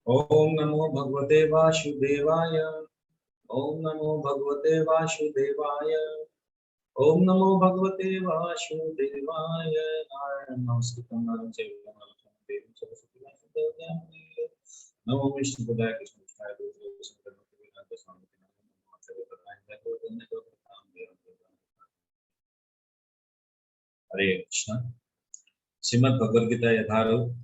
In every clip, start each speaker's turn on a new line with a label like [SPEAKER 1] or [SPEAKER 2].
[SPEAKER 1] ओम नमो भगवते वासुदेवाय। ओम नमो भगवते वासुदेवाय। ओम नमो भगवते वासुदेवाय। नारायण नमस्कृतं नरं चैव नरोत्तमं देवीं सरस्वतीं व्यासं ततो जयमुदीरये। नमो विष्णुपदाय कृष्णाय भूतले शंकर भक्तिवेदांत स्वामी नमो आचार्य प्रदाय जगद्वंदे प्रथां देवं। हरे कृष्ण। श्रीमद् भगवद गीता यथारूप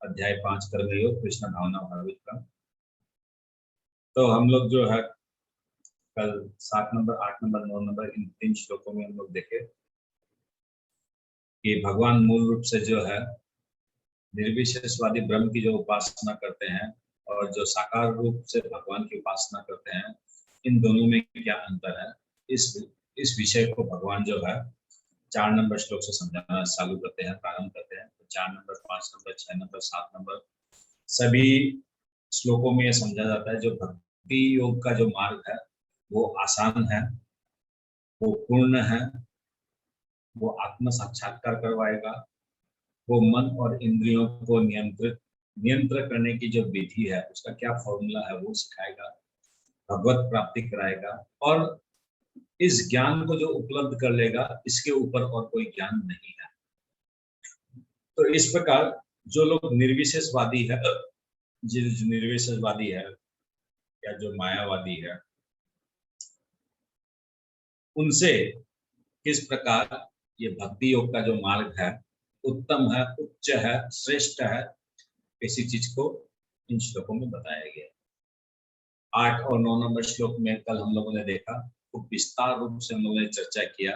[SPEAKER 1] अध्याय 5 कर्मयोग कृष्ण भावना भावित का। तो हम लोग जो है कल 7 नंबर 8 नंबर 9 नंबर इन 3 श्लोकों में हम लोग देखे कि भगवान मूल रूप से जो है निर्विशेषवादी ब्रह्म की जो उपासना करते हैं और जो साकार रूप से भगवान की उपासना करते हैं, इन दोनों में क्या अंतर है, इस विषय को भगवान जो है 4 नंबर श्लोक से समझाना चालू करते हैं, प्रारंभ करते हैं। तो 4 नंबर 5 नंबर 6 नंबर 7 नंबर सभी श्लोकों में यह समझा जाता है जो भक्ति योग का जो मार्ग है वो आसान है, वो पूर्ण है, वो आत्म साक्षात्कार करवाएगा, वो मन और इंद्रियों को नियंत्रण करने की जो विधि है उसका क्या फॉर्मूला है वो सिखाएगा, भगवत प्राप्ति कराएगा। और इस ज्ञान को जो उपलब्ध कर लेगा इसके ऊपर और कोई ज्ञान नहीं है। तो इस प्रकार जो लोग निर्विशेषवादी है, जो निर्विशेषवादी है या जो मायावादी है, उनसे किस प्रकार ये भक्ति योग का जो मार्ग है उत्तम है, उच्च है, श्रेष्ठ है, किसी चीज को इन श्लोकों में बताया गया। 8 और 9 नंबर श्लोक में कल हम लोगों ने देखा, खूब विस्तार रूप से हम लोगों ने चर्चा किया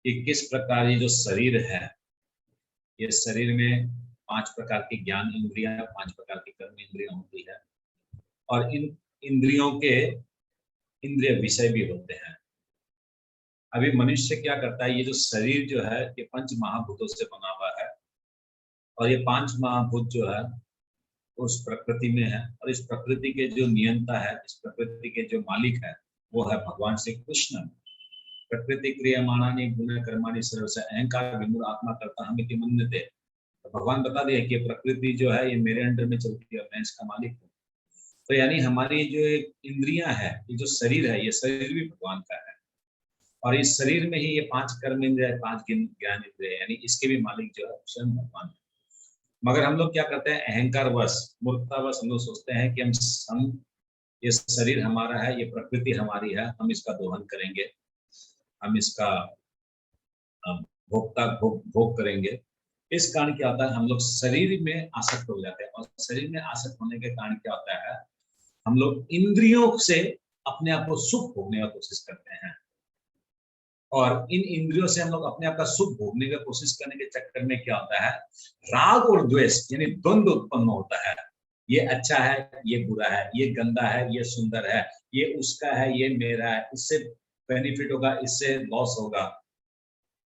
[SPEAKER 1] कि किस प्रकार ये जो शरीर है, ये शरीर में 5 प्रकार की ज्ञान इंद्रियां, 5 प्रकार की कर्म इंद्रियां होती है और इन इंद्रियों के इंद्रिय विषय भी होते हैं। अभी मनुष्य क्या करता है, ये जो शरीर जो है ये 5 महाभूतों से बना हुआ है और ये 5 महाभूत जो है उस प्रकृति में है और इस प्रकृति के जो नियंता है, इस प्रकृति के जो मालिक है वो है भगवान श्री कृष्ण। प्रकृति क्रियमाणानि गुण कर्माणि सर्वस्य अहंकार विमूढ़ आत्मा करता हम इति मन्यते। तो भगवान बता दिया कि प्रकृति जो है ये मेरे अंडर में चलती है, मैं इसका मालिक हूँ। तो यानी हमारी जो इंद्रियां है, ये जो शरीर है, ये शरीर भी भगवान का है और इस शरीर में ही ये 5 कर्म इंद्रिय, 5 ज्ञान इंद्रिय, यानी इसके भी मालिक जो है स्वयं भगवान है। मगर हम लोग क्या करते हैं, अहंकार वश, मूर्खता वश हम लोग सोचते हैं कि हम ये शरीर हमारा है, ये प्रकृति हमारी है, हम इसका दोहन करेंगे, हम इसका भोग करेंगे। इस कारण क्या होता है, हम लोग शरीर में आसक्त हो जाते हैं और शरीर में आसक्त होने के कारण क्या होता है, हम लोग इंद्रियों से अपने आप को सुख भोगने की कोशिश करते हैं और इन इंद्रियों से हम लोग अपने आप का सुख भोगने की कोशिश करने के चक्कर में क्या होता है, राग और द्वेष यानी द्वंद्व उत्पन्न होता है। ये अच्छा है, ये बुरा है, ये गंदा है, ये सुंदर है, ये उसका है, ये मेरा है, इससे बेनिफिट होगा, इससे लॉस होगा।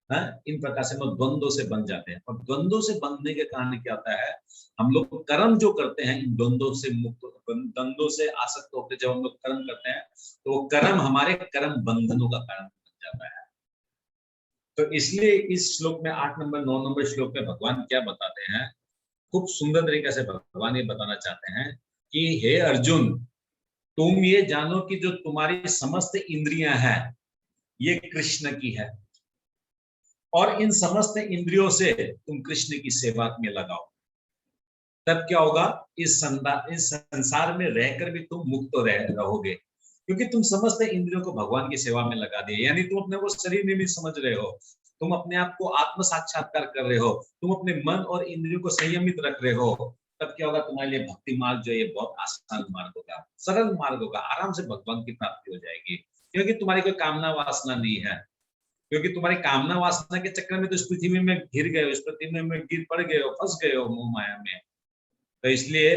[SPEAKER 1] हाँ, इन प्रकार से हम लोग द्वंद्व से बन जाते हैं और द्वंद्व से बनने के कारण क्या होता है, हम लोग कर्म जो करते हैं इन द्वंद्व से मुक्त, द्वंद्व से आसक्त होकर जब हम लोग कर्म करते हैं तो वो कर्म हमारे कर्म बंधनों का कारण बन जाता है। तो इसलिए इस श्लोक में 8 नंबर 9 नंबर श्लोक में भगवान क्या बताते हैं, खूब सुंदर तरीके से भगवान ये बताना चाहते हैं कि हे अर्जुन, तुम ये जानो कि जो तुम्हारी समस्त इंद्रियां हैं ये कृष्ण की है और इन समस्त इंद्रियों से तुम कृष्ण की सेवा में लगाओ, तब क्या होगा, इस संसार में रहकर भी तुम मुक्त रहोगे, क्योंकि तुम समस्त इंद्रियों को भगवान की सेवा में लगा दिए। यानी तुम अपने को शरीर में भी समझ रहे हो, तुम अपने आप को आत्म साक्षात्कार कर रहे हो, तुम अपने मन और इंद्रियों को संयमित रख रहे हो, तब क्या होगा, तुम्हारे लिए भक्ति मार्ग जो है बहुत आसान मार्ग होगा, सरल मार्ग होगा, आराम से भगवान की प्राप्ति हो जाएगी, क्योंकि तुम्हारी कोई कामना वासना नहीं है। क्योंकि तुम्हारी कामना वासना के चक्कर में तो इस पृथ्वी में घिर गए हो, इस पृथ्वी में गिर पड़ गए हो, फंस गए हो मोह माया में। तो इसलिए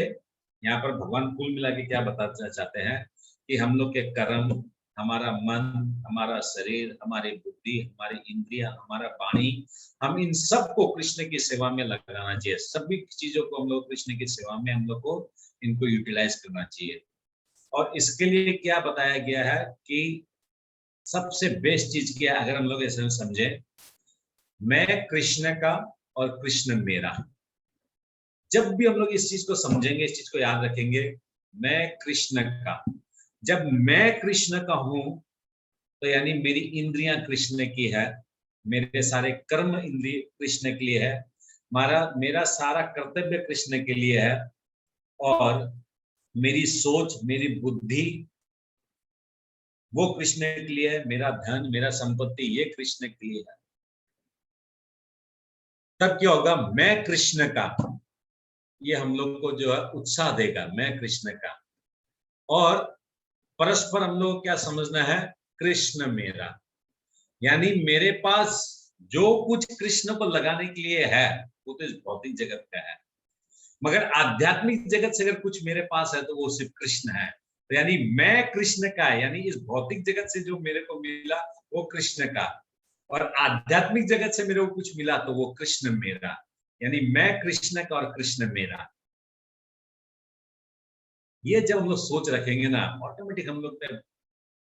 [SPEAKER 1] यहाँ पर भगवान कुल मिला के क्या बताना चाहते हैं कि हम लोग के कर्म, हमारा मन, हमारा शरीर, हमारी बुद्धि, हमारी इंद्रिया, हमारा वाणी, हम इन सब को कृष्ण की सेवा में लगाना चाहिए। सभी चीजों को हम लोग कृष्ण की सेवा में हम लोग को इनको यूटिलाइज करना चाहिए। और इसके लिए क्या बताया गया है कि सबसे बेस्ट चीज क्या है, अगर हम लोग ऐसे समझे, मैं कृष्ण का और कृष्ण मेरा, जब भी हम लोग इस चीज को समझेंगे, इस चीज को याद रखेंगे, मैं कृष्ण का, जब मैं कृष्ण का हूं तो यानी मेरी इंद्रियां कृष्ण की है, मेरे सारे कर्म इंद्रिय कृष्ण के लिए है, मेरा सारा कर्तव्य कृष्ण के लिए है, और मेरी सोच, मेरी बुद्धि वो कृष्ण के लिए है, मेरा धन, मेरा संपत्ति ये कृष्ण के लिए है। तब क्या होगा, मैं कृष्ण का, ये हम लोग को जो है उत्साह देगा, मैं कृष्ण का। और परस्पर हम लोग क्या समझना है, कृष्ण मेरा, यानी मेरे पास जो कुछ कृष्ण को लगाने के लिए है वो तो इस भौतिक जगत का है, मगर आध्यात्मिक जगत से अगर कुछ मेरे पास है तो वो सिर्फ कृष्ण है। तो यानी मैं कृष्ण का है, यानी इस भौतिक जगत से जो मेरे को मिला वो कृष्ण का, और आध्यात्मिक जगत से मेरे को कुछ मिला तो वो कृष्ण मेरा, यानी मैं कृष्ण का और कृष्ण मेरा। ये जब हम लोग सोच रखेंगे ना, ऑटोमेटिक हम लोग पे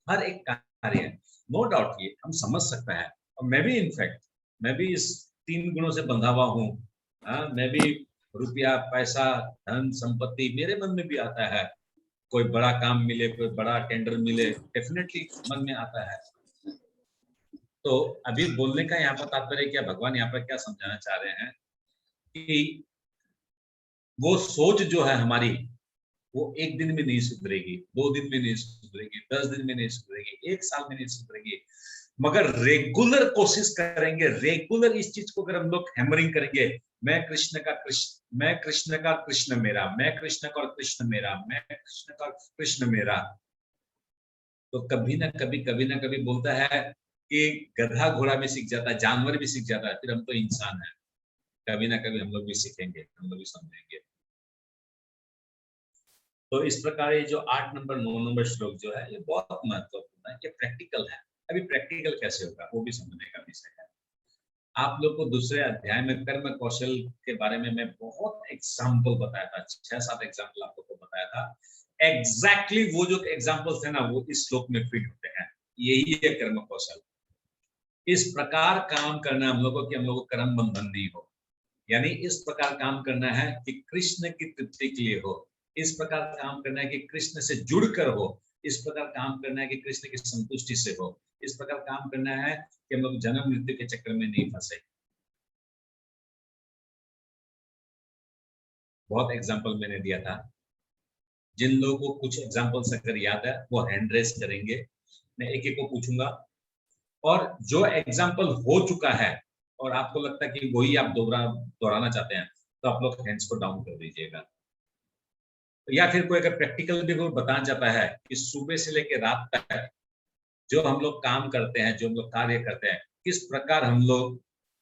[SPEAKER 1] हर एक कार्य, नो डाउट ये हम समझ सकता है, और मैं भी इनफैक्ट मैं भी इस 3 गुणों से बंधा हुआ हूँ। मैं भी रुपया, पैसा, धन, संपत्ति मेरे मन में भी आता है, कोई बड़ा काम मिले, कोई बड़ा टेंडर मिले, डेफिनेटली मन में आता है। तो अभी बोलने का यहाँ पर तात्पर्य क्या, भगवान यहाँ पर क्या समझाना चाह रहे हैं कि वो सोच जो है हमारी, वो एक दिन में नहीं सुधरेगी, 2 दिन में नहीं सुधरेगी, 10 दिन में नहीं सुधरेगी, 1 साल में नहीं सुधरेगी, मगर रेगुलर कोशिश करेंगे, रेगुलर इस चीज को अगर हम लोग हैमरिंग करेंगे, मैं कृष्ण का कृष्ण, मैं कृष्ण का कृष्ण मेरा, मैं कृष्ण का और कृष्ण मेरा, मैं कृष्ण का कृष्ण मेरा, तो कभी ना कभी बोलता है कि गधा घोड़ा भी सीख जाता है, जानवर भी सीख जाता है, फिर हम तो इंसान है, कभी ना कभी हम लोग भी सीखेंगे, हम लोग भी समझेंगे। तो इस प्रकार ये जो 8 नंबर 9 नंबर श्लोक जो है ये बहुत महत्वपूर्ण है, ये प्रैक्टिकल है। अभी प्रैक्टिकल कैसे होगा वो भी समझने का विषय है। आप लोग को दूसरे अध्याय में कर्म कौशल के बारे में मैं बहुत एग्जाम्पल बताया था, 6-7 एग्जाम्पल आप लोग को बताया था। एग्जैक्टली वो जो एग्जाम्पल्स है ना वो इस श्लोक में फिट होते हैं, यही है कर्म कौशल। इस प्रकार काम करना हम लोगों की, हम लोगों को कर्म बंधन नहीं हो, यानी इस प्रकार काम करना है कि कृष्ण की तृप्ति के लिए हो, इस प्रकार काम करना है कि कृष्ण से जुड़कर हो, इस प्रकार काम करना है कि कृष्ण की संतुष्टि से हो, इस प्रकार काम करना है कि हम लोग जन्म मृत्यु के चक्कर में नहीं फंसे। बहुत एग्जाम्पल मैंने दिया था, जिन लोगों को कुछ एग्जाम्पल्स अगर याद है वो हैंड रेस करेंगे, मैं एक एक को पूछूंगा, और जो एग्जाम्पल हो चुका है और आपको लगता है कि वही आप दोहराना चाहते हैं तो आप लोग हैंड्स को डाउन कर दीजिएगा। या फिर कोई अगर प्रैक्टिकल भी कोई बताना चाहता है कि सुबह से लेकर रात तक जो हम लोग काम करते हैं, जो हम लोग कार्य करते हैं, किस प्रकार हम लोग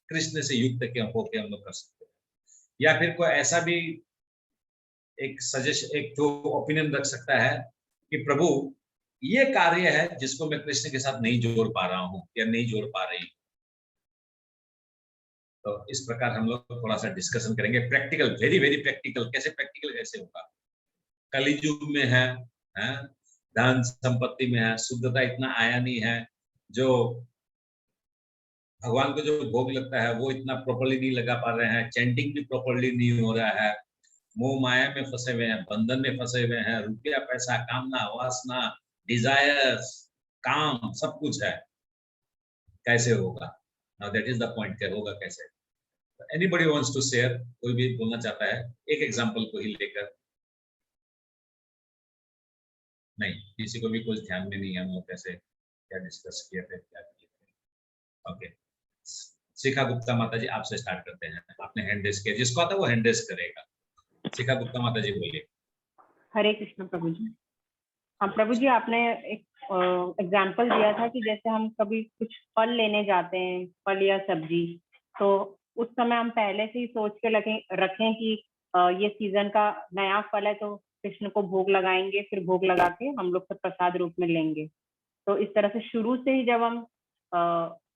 [SPEAKER 1] कृष्ण से युक्त के होकर हम लोग कर सकते हैं, या फिर कोई ऐसा भी एक सजेशन, एक जो ओपिनियन रख सकता है कि प्रभु ये कार्य है जिसको मैं कृष्ण के साथ नहीं जोड़ पा रहा हूँ या नहीं जोड़ पा रही, तो इस प्रकार हम लोग थोड़ा सा डिस्कशन करेंगे। प्रैक्टिकल, वेरी वेरी प्रैक्टिकल, कैसे प्रैक्टिकल कैसे होगा, कलयुग में है, धन संपत्ति में है, शुद्धता इतना आया नहीं है, जो भगवान को जो भोग लगता है वो इतना प्रॉपर्ली नहीं लगा पा रहे हैं, चैंटिंग भी प्रॉपर्ली नहीं हो रहा है, मोह माया में फंसे हुए हैं, बंधन में फंसे हुए हैं, रुपया पैसा, कामना, वासना, डिजायर्स, काम सब कुछ है, कैसे होगा? Now that is the point, क्या होगा कैसे? एनीबॉडी वांट्स टू शेयर, कोई भी बोलना चाहता है एक एग्जांपल को ही लेकर? नहीं, किसी को भी कुछ ध्यान में नहीं है, हम लोग कैसे क्या डिस्कस किए थे, क्या किए थे। ओके, शिखा गुप्ता माता जी आपसे स्टार्ट करते हैं, आपने हैंड रेस किया, जिसको आता है वो हैंड रेस करेगा। शिखा गुप्ता माता जी बोलिए।
[SPEAKER 2] हरे कृष्ण प्रभु जी। हाँ प्रभु जी, आपने एक एग्जाम्पल दिया था कि जैसे हम कभी कुछ फल लेने जाते हैं, फल या सब्जी, तो उस समय हम पहले से ही सोच के रखें कि ये सीजन का नया फल है तो कृष्ण को भोग लगाएंगे, फिर भोग लगा के हम लोग सब प्रसाद रूप में लेंगे। तो इस तरह से शुरू से ही जब हम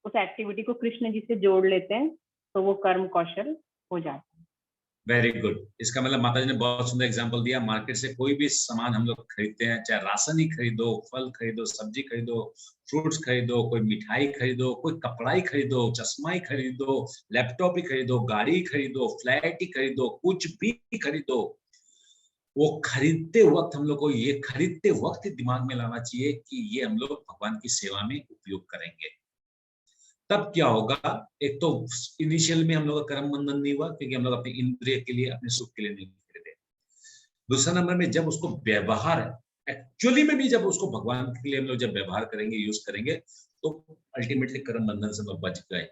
[SPEAKER 2] उस एक्टिविटी को कृष्ण जी से जोड़ लेते हैं तो वो कर्म कौशल हो जाता है।
[SPEAKER 1] Very good. इसका मतलब माता जी ने बहुत सुंदर एग्जांपल दिया। मार्केट से कोई भी सामान हम लोग खरीदते हैं, चाहे राशन ही खरीदो, फल खरीदो, सब्जी खरीदो, फ्रूट्स खरीदो, कोई मिठाई खरीदो, कोई कपड़ा ही खरीदो, चश्मा ही खरीदो, लैपटॉप ही खरीदो, गाड़ी ही खरीदो, फ्लैट ही खरीदो, कुछ भी खरीदो, वो खरीदते वक्त हम लोग को ये खरीदते वक्त दिमाग में लाना चाहिए कि ये हम लोग भगवान की सेवा में उपयोग करेंगे। तब क्या होगा, एक तो इनिशियल में हम लोग का कर्म बंधन नहीं हुआ, क्योंकि हम लोग अपनी इंद्रिय के लिए, अपने सुख के लिए नहीं खरीदे। दूसरा नंबर में जब उसको व्यवहार एक्चुअली में भी जब उसको भगवान के लिए हम लोग जब व्यवहार करेंगे, यूज करेंगे, तो अल्टीमेटली कर्म बंधन से हम लोग बच गए,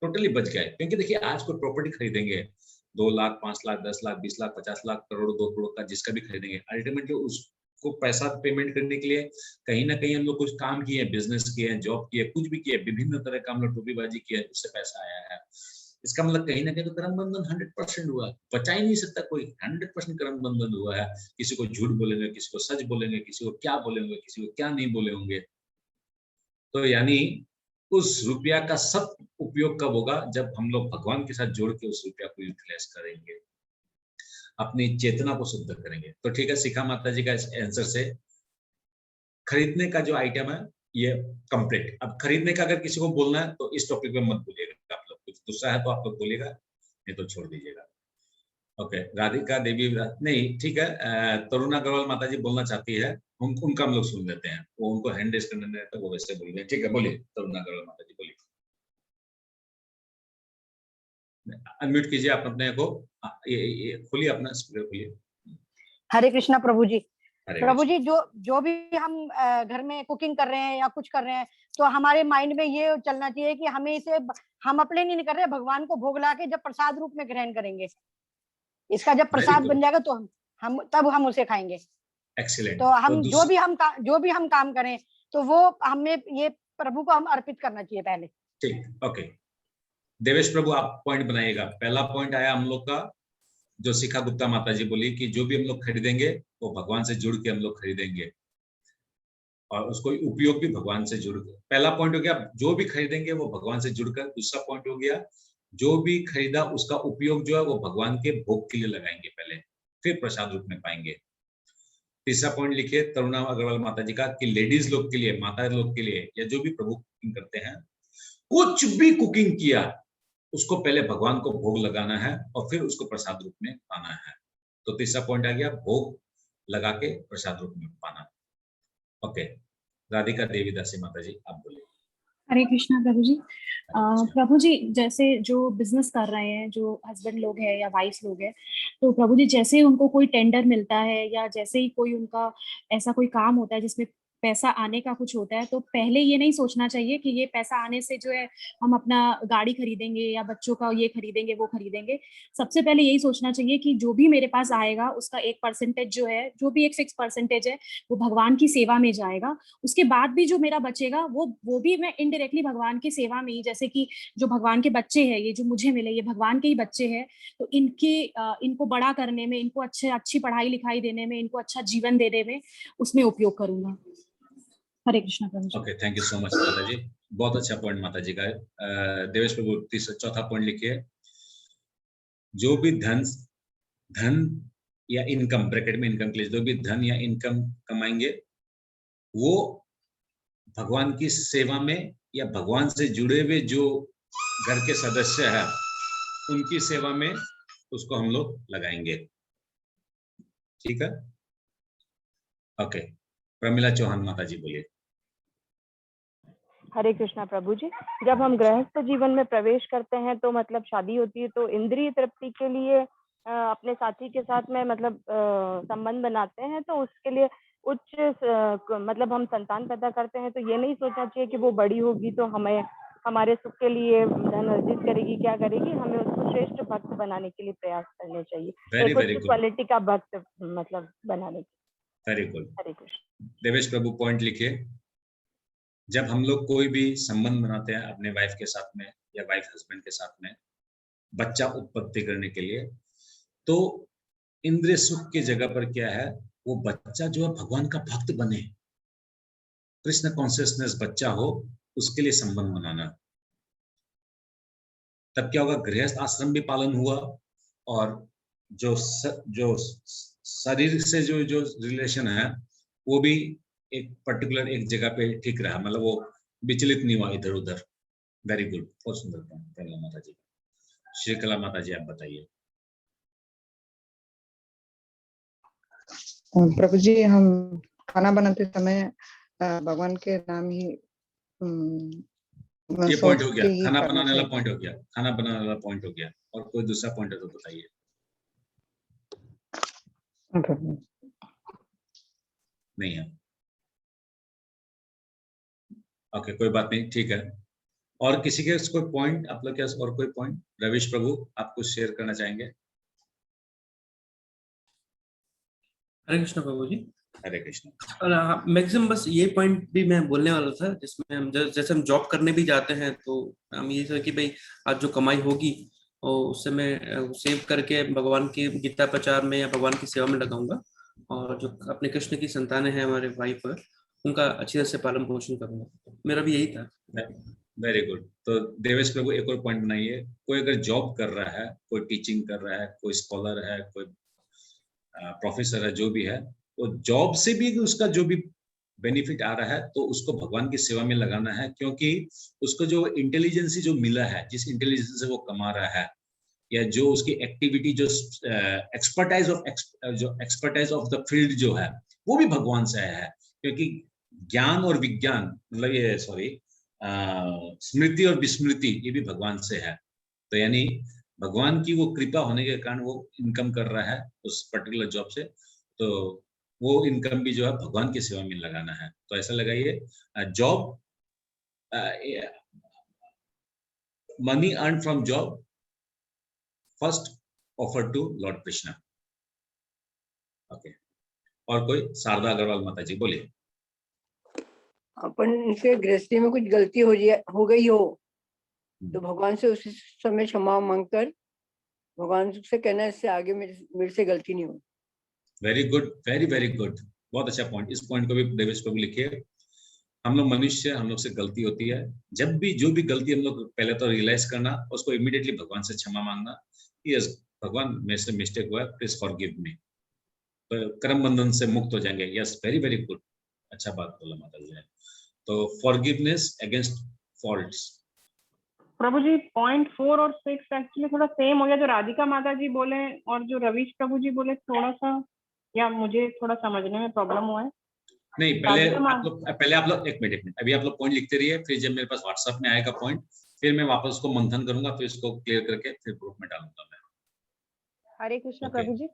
[SPEAKER 1] टोटली बच गए। क्योंकि देखिए आज कोई प्रॉपर्टी खरीदेंगे 2 लाख, 5 लाख, 10 लाख, 20 लाख, 50 लाख, करोड़, 2 करोड़ का जिसका भी खरीदेंगे, अल्टीमेटली उसको पैसा पेमेंट करने के लिए कहीं ना कहीं हम लोग कुछ काम किए, बिजनेस किए, जॉब किए, कुछ भी किए, विभिन्न तरह का हम लोग टोपीबाजी किए, उससे पैसा आया है। इसका मतलब कहीं ना कहीं तो कर्म बंधन 100% हुआ, बचा ही नहीं सकता कोई। 100% कर्म बंधन हुआ है। किसी को झूठ बोलेंगे, किसी को सच बोलेंगे, किसी को क्या बोलेंगे, किसी को क्या नहीं बोले होंगे। तो यानी उस रुपया का सब उपयोग कब होगा, जब हम लोग भगवान के साथ जोड़ के उस रुपया को यूटिलाइज करेंगे, अपनी चेतना को शुद्ध करेंगे। तो ठीक है, शिखा माता जी का इस आंसर से खरीदने का जो आइटम है ये कंप्लीट। अब खरीदने का अगर किसी को बोलना है तो इस टॉपिक पे मत बोलिएगा, आप लोग कुछ दूसरा है तो आप लोग बोलिएगा, नहीं तो छोड़ दीजिएगा। ओके, राधिका देवी नहीं, ठीक है, तरुणा अग्रवाल माता जी बोलना चाहती है, उनका हम लोग सुन लेते हैं, वो उनको हैंड रेस करने देते हैं, वो वैसे बोल रहे हैं। ठीक है, बोलिए तरुणा अग्रवाल माता जी, बोलिए, अनम्यूट कीजिए आप अपने को, ये खोलिए अपना स्पीकर खोलिए।
[SPEAKER 3] हरे कृष्णा प्रभु जी।
[SPEAKER 1] हरे
[SPEAKER 3] प्रभु
[SPEAKER 1] कृष्ण।
[SPEAKER 3] जी, जो भी हम घर में कुकिंग कर रहे हैं या कुछ कर रहे हैं, तो हमारे माइंड में ये चलना चाहिए कि हमें इसे हम अपने लिए नहीं कर रहे, भगवान को भोग ला के जब प्रसाद रूप में ग्रहण करेंगे, इसका जब
[SPEAKER 1] वेरी
[SPEAKER 3] प्रसाद
[SPEAKER 1] गुड,
[SPEAKER 3] बन जाएगा तो हम तब हम उसे खाएंगे।
[SPEAKER 1] एक्सीलेंट।
[SPEAKER 3] तो हम
[SPEAKER 1] तो
[SPEAKER 3] जो भी हम काम करें, तो वो हमें ये प्रभु को हम अर्पित करना चाहिए पहले।
[SPEAKER 1] ठीक, ओके, देवेश प्रभु आप पॉइंट बनाइएगा। पहला पॉइंट आया हम लोग का, जो शिखा गुप्ता माता जी बोली कि जो भी हम लोग खरीदेंगे वो भगवान से जुड़ के हम लोग खरीदेंगे, और उसको उपयोग भी भगवान से जुड़ के। पहला पॉइंट हो गया, जो भी खरीदेंगे वो भगवान से जुड़कर। दूसरा पॉइंट हो गया, जो भी खरीदा उसका उपयोग जो है वो भगवान के भोग के लिए लगाएंगे पहले, फिर प्रसाद रूप में पाएंगे। तीसरा पॉइंट लिखिए तरुणा अग्रवाल माता जी का, कि लेडीज लोग के लिए, माता लोग के लिए, या जो भी प्रभु कुकिंग करते हैं, कुछ भी कुकिंग किया उसको पहले भगवान को भोग लगाना है और फिर उसको प्रसाद रूप में पाना है। तो तीसरा पॉइंट आ गया, भोग लगा के प्रसाद रूप में पाना। ओके, राधिका देवी दासी माता जी आप बोलिए।
[SPEAKER 4] हरे कृष्णा प्रभु जी। प्रभु जी, जैसे जो बिजनेस कर रहे हैं, जो हस्बैंड लोग हैं या वाइफ लोग हैं, तो प्रभु जी जैसे ही उनको कोई टेंडर मिलता है या जैसे ही कोई उनका ऐसा कोई काम होता है जिसमें पैसा आने का कुछ होता है, तो पहले ये नहीं सोचना चाहिए कि ये पैसा आने से जो है हम अपना गाड़ी खरीदेंगे या बच्चों का ये खरीदेंगे वो खरीदेंगे। सबसे पहले यही सोचना चाहिए कि जो भी मेरे पास आएगा उसका एक परसेंटेज जो है, जो भी एक फिक्स परसेंटेज है, वो भगवान की सेवा में जाएगा। उसके बाद भी जो मेरा बचेगा वो भी मैं इनडायरेक्टली भगवान की सेवा में ही, जैसे कि जो भगवान के बच्चे हैं, ये जो मुझे मिले ये भगवान के ही बच्चे हैं, तो इनको बड़ा करने में, इनको अच्छी पढ़ाई लिखाई देने में, इनको अच्छा जीवन देने में उसमें उपयोग करूंगा। हरे कृष्णा प्रभु जी।
[SPEAKER 1] Okay, thank you so much माता जी, बहुत अच्छा पॉइंट माता जी का। देवेश प्रभु चौथा पॉइंट लिखिए, जो भी धन या इनकम, ब्रैकेट में इनकम के लिए, जो भी धन या इनकम कमाएंगे वो भगवान की सेवा में या भगवान से जुड़े हुए जो घर के सदस्य हैं उनकी सेवा में उसको हम लोग लगाएंगे। ठीक है, ओके, प्रमिला चौहान माता जी बोलिए।
[SPEAKER 2] हरे कृष्णा प्रभु जी। जब हम गृहस्थ जीवन में प्रवेश करते हैं तो मतलब शादी होती है, तो इंद्रिय तृप्ति के लिए अपने साथी के साथ में मतलब संबंध बनाते हैं, तो उसके लिए मतलब हम संतान पैदा करते हैं, तो ये नहीं सोचना चाहिए कि वो बड़ी होगी तो हमें हमारे सुख के लिए धन अर्जित करेगी, क्या करेगी, हमें उसको श्रेष्ठ भक्त बनाने के लिए प्रयास करने चाहिए, एक उच्च क्वालिटी का भक्त मतलब बनाने के।
[SPEAKER 1] Very good.
[SPEAKER 2] हरे कृष्ण।
[SPEAKER 1] देवेश प्रभु पॉइंट लिखिए, जब हम लोग कोई भी संबंध बनाते हैं अपने वाइफ के साथ में या वाइफ हस्बैंड के साथ में बच्चा उत्पत्ति करने के लिए, तो इंद्रिय सुख की जगह पर क्या है, वो बच्चा जो है भगवान का भक्त बने, कृष्ण कॉन्शियसनेस बच्चा हो, उसके लिए संबंध बनाना। तब क्या होगा, गृहस्थ आश्रम भी पालन हुआ और जो शरीर से जो रिलेशन है वो भी एक पर्टिकुलर एक जगह पे ठीक रहा, मतलब वो विचलित नहीं हुआ इधर उधर। वेरी गुड, बहुत सुंदर पॉइंट माता जी। श्री कला माता जी, आप बताइए।
[SPEAKER 5] प्रभु जी, हम खाना बनाते समय भगवान के नाम ही
[SPEAKER 1] ये पॉइंट हो गया, खाना
[SPEAKER 5] करना
[SPEAKER 1] बनाने वाला
[SPEAKER 5] चाहिए।
[SPEAKER 1] पॉइंट हो गया, खाना बनाने वाला पॉइंट हो गया। और कोई दूसरा पॉइंट है तो बताइए। नहीं है, ओके, कोई बात नहीं, ठीक है। और किसी के कोई पॉइंट आप लोग के पास, और कोई पॉइंट? रविश प्रभु, आप कुछ शेयर करना चाहेंगे?
[SPEAKER 6] हरे कृष्ण प्रभु जी।
[SPEAKER 1] हरे कृष्ण।
[SPEAKER 6] और मैक्सिमम बस ये पॉइंट भी मैं बोलने वाला था, जिसमें हम जैसे हम जॉब करने भी जाते हैं तो हम ये सोचे कि भाई आज जो कमाई होगी और उससे मैं सेव करके भगवान की गीता प्रचार में या भगवान की सेवा में लगाऊंगा, और जो अपने कृष्ण की संतानें हैं हमारे वाइफ, उनका अच्छी तरह से पालन पोषण करूंगा। मेरा भी यही था।
[SPEAKER 1] Very good. तो देवेश प्रभु एक और पॉइंट बनाइए। कोई अगर जॉब कर रहा है, कोई टीचिंग कर रहा है, कोई स्कॉलर है, कोई प्रोफेसर है, जो भी है, तो जॉब से भी उसका जो भी बेनिफिट आ रहा है तो उसको भगवान की सेवा में लगाना है, क्योंकि उसको जो इंटेलिजेंस जो मिला है, जिस इंटेलिजेंस से वो कमा रहा है, या जो उसकी एक्टिविटी, जो एक्सपर्टाइज ऑफ द फील्ड जो है, वो भी भगवान से आया है। क्योंकि ज्ञान और विज्ञान, मतलब ये स्मृति और विस्मृति, ये भी भगवान से है। तो यानी भगवान की वो कृपा होने के कारण वो इनकम कर रहा है उस पर्टिकुलर जॉब से, तो वो इनकम भी जो है भगवान की सेवा में लगाना है। तो ऐसा लगाइए, job, money earn from job first offer to lord Krishna. Okay, और कोई? शारदा अग्रवाल माता जी, बोलिए।
[SPEAKER 7] अपन से गृहस्थी में कुछ गलती हो गई हो तो भगवान से उसी समय क्षमा मांगकर भगवान से कहना, इससे आगे मेरे से गलती नहीं हो।
[SPEAKER 1] Very good, very very good, बहुत अच्छा पॉइंट। इस पॉइंट को भी देवेश प्रभु लिखिए। हम लोग मनुष्य, हम लोग से गलती होती है। जब भी जो भी गलती हम लोग, पहले तो रियलाइज करना, उसको इमीडिएटली भगवान से क्षमा मांगना। यस भगवान, मेरे से मिस्टेक हुआ है, प्लीज फॉरगिव मी। तो कर्म बंधन से मुक्त हो जाएंगे। यस, वेरी वेरी गुड, अच्छा बात बोला माता जी ने। तो फॉरगिवनेस अगेंस्ट फॉल्ट्स।
[SPEAKER 2] प्रभु जी, पॉइंट 4 और 6 एक्चुअली थोड़ा सेम हो गया, जो राधिका माता जी बोले और जो रविश प्रभु जी बोले, थोड़ा सा, या मुझे थोड़ा समझने में प्रॉब्लम हुआ है।
[SPEAKER 1] नहीं, पहले आप लोग एक मिनट, अभी आप लोग पॉइंट लिखते रहिए, फिर जब मेरे पास व्हाट्सएप में आएगा पॉइंट, फिर मैं वापस उसको मंथन करूंगा, फिर उसको क्लियर करके फिर ग्रुप में डालूंगा मैं।
[SPEAKER 3] हरे कृष्ण
[SPEAKER 1] Okay.
[SPEAKER 3] प्रभु जी।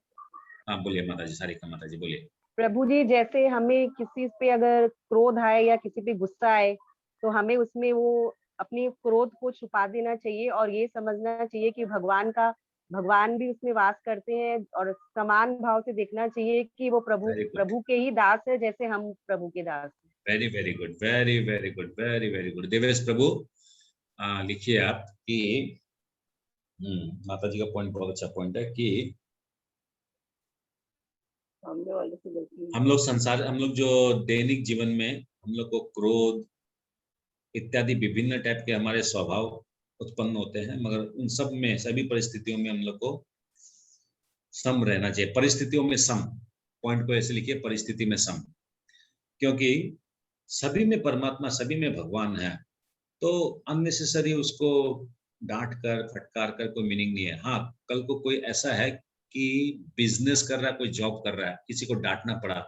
[SPEAKER 1] हाँ बोलिए माता जी, सारिका माता जी बोलिए।
[SPEAKER 3] प्रभु जी, जैसे हमें किसी पे अगर क्रोध आए या किसी पे गुस्सा आए तो हमें उसमें वो अपनी क्रोध को छुपा देना चाहिए और ये समझना चाहिए कि भगवान भी उसमें वास करते हैं, और समान भाव से देखना चाहिए कि वो प्रभु के ही दास है, जैसे हम प्रभु के दास हैं।
[SPEAKER 1] Very very good, very very good, very very good. Devesh प्रभु लिखिए आप कि माता जी का पॉइंट बहुत अच्छा पॉइंट है कि
[SPEAKER 7] सामने वाले से गलती,
[SPEAKER 1] हम लोग जो दैनिक जीवन में हम लोग को क्रोध इत्यादि विभिन्न टाइप के हमारे स्वभाव उत्पन्न होते हैं, मगर उन सब में, सभी परिस्थितियों में हम लोग को सम रहना चाहिए। परिस्थितियों में सम, पॉइंट को ऐसे लिखिए, परिस्थिति में सम, क्योंकि सभी में परमात्मा, सभी में भगवान है। तो अननेसेसरी उसको डांट कर फटकार कर कोई मीनिंग नहीं है। हाँ, कल को कोई ऐसा है कि बिजनेस कर रहा है, कोई जॉब कर रहा है, किसी को डांटना पड़ा,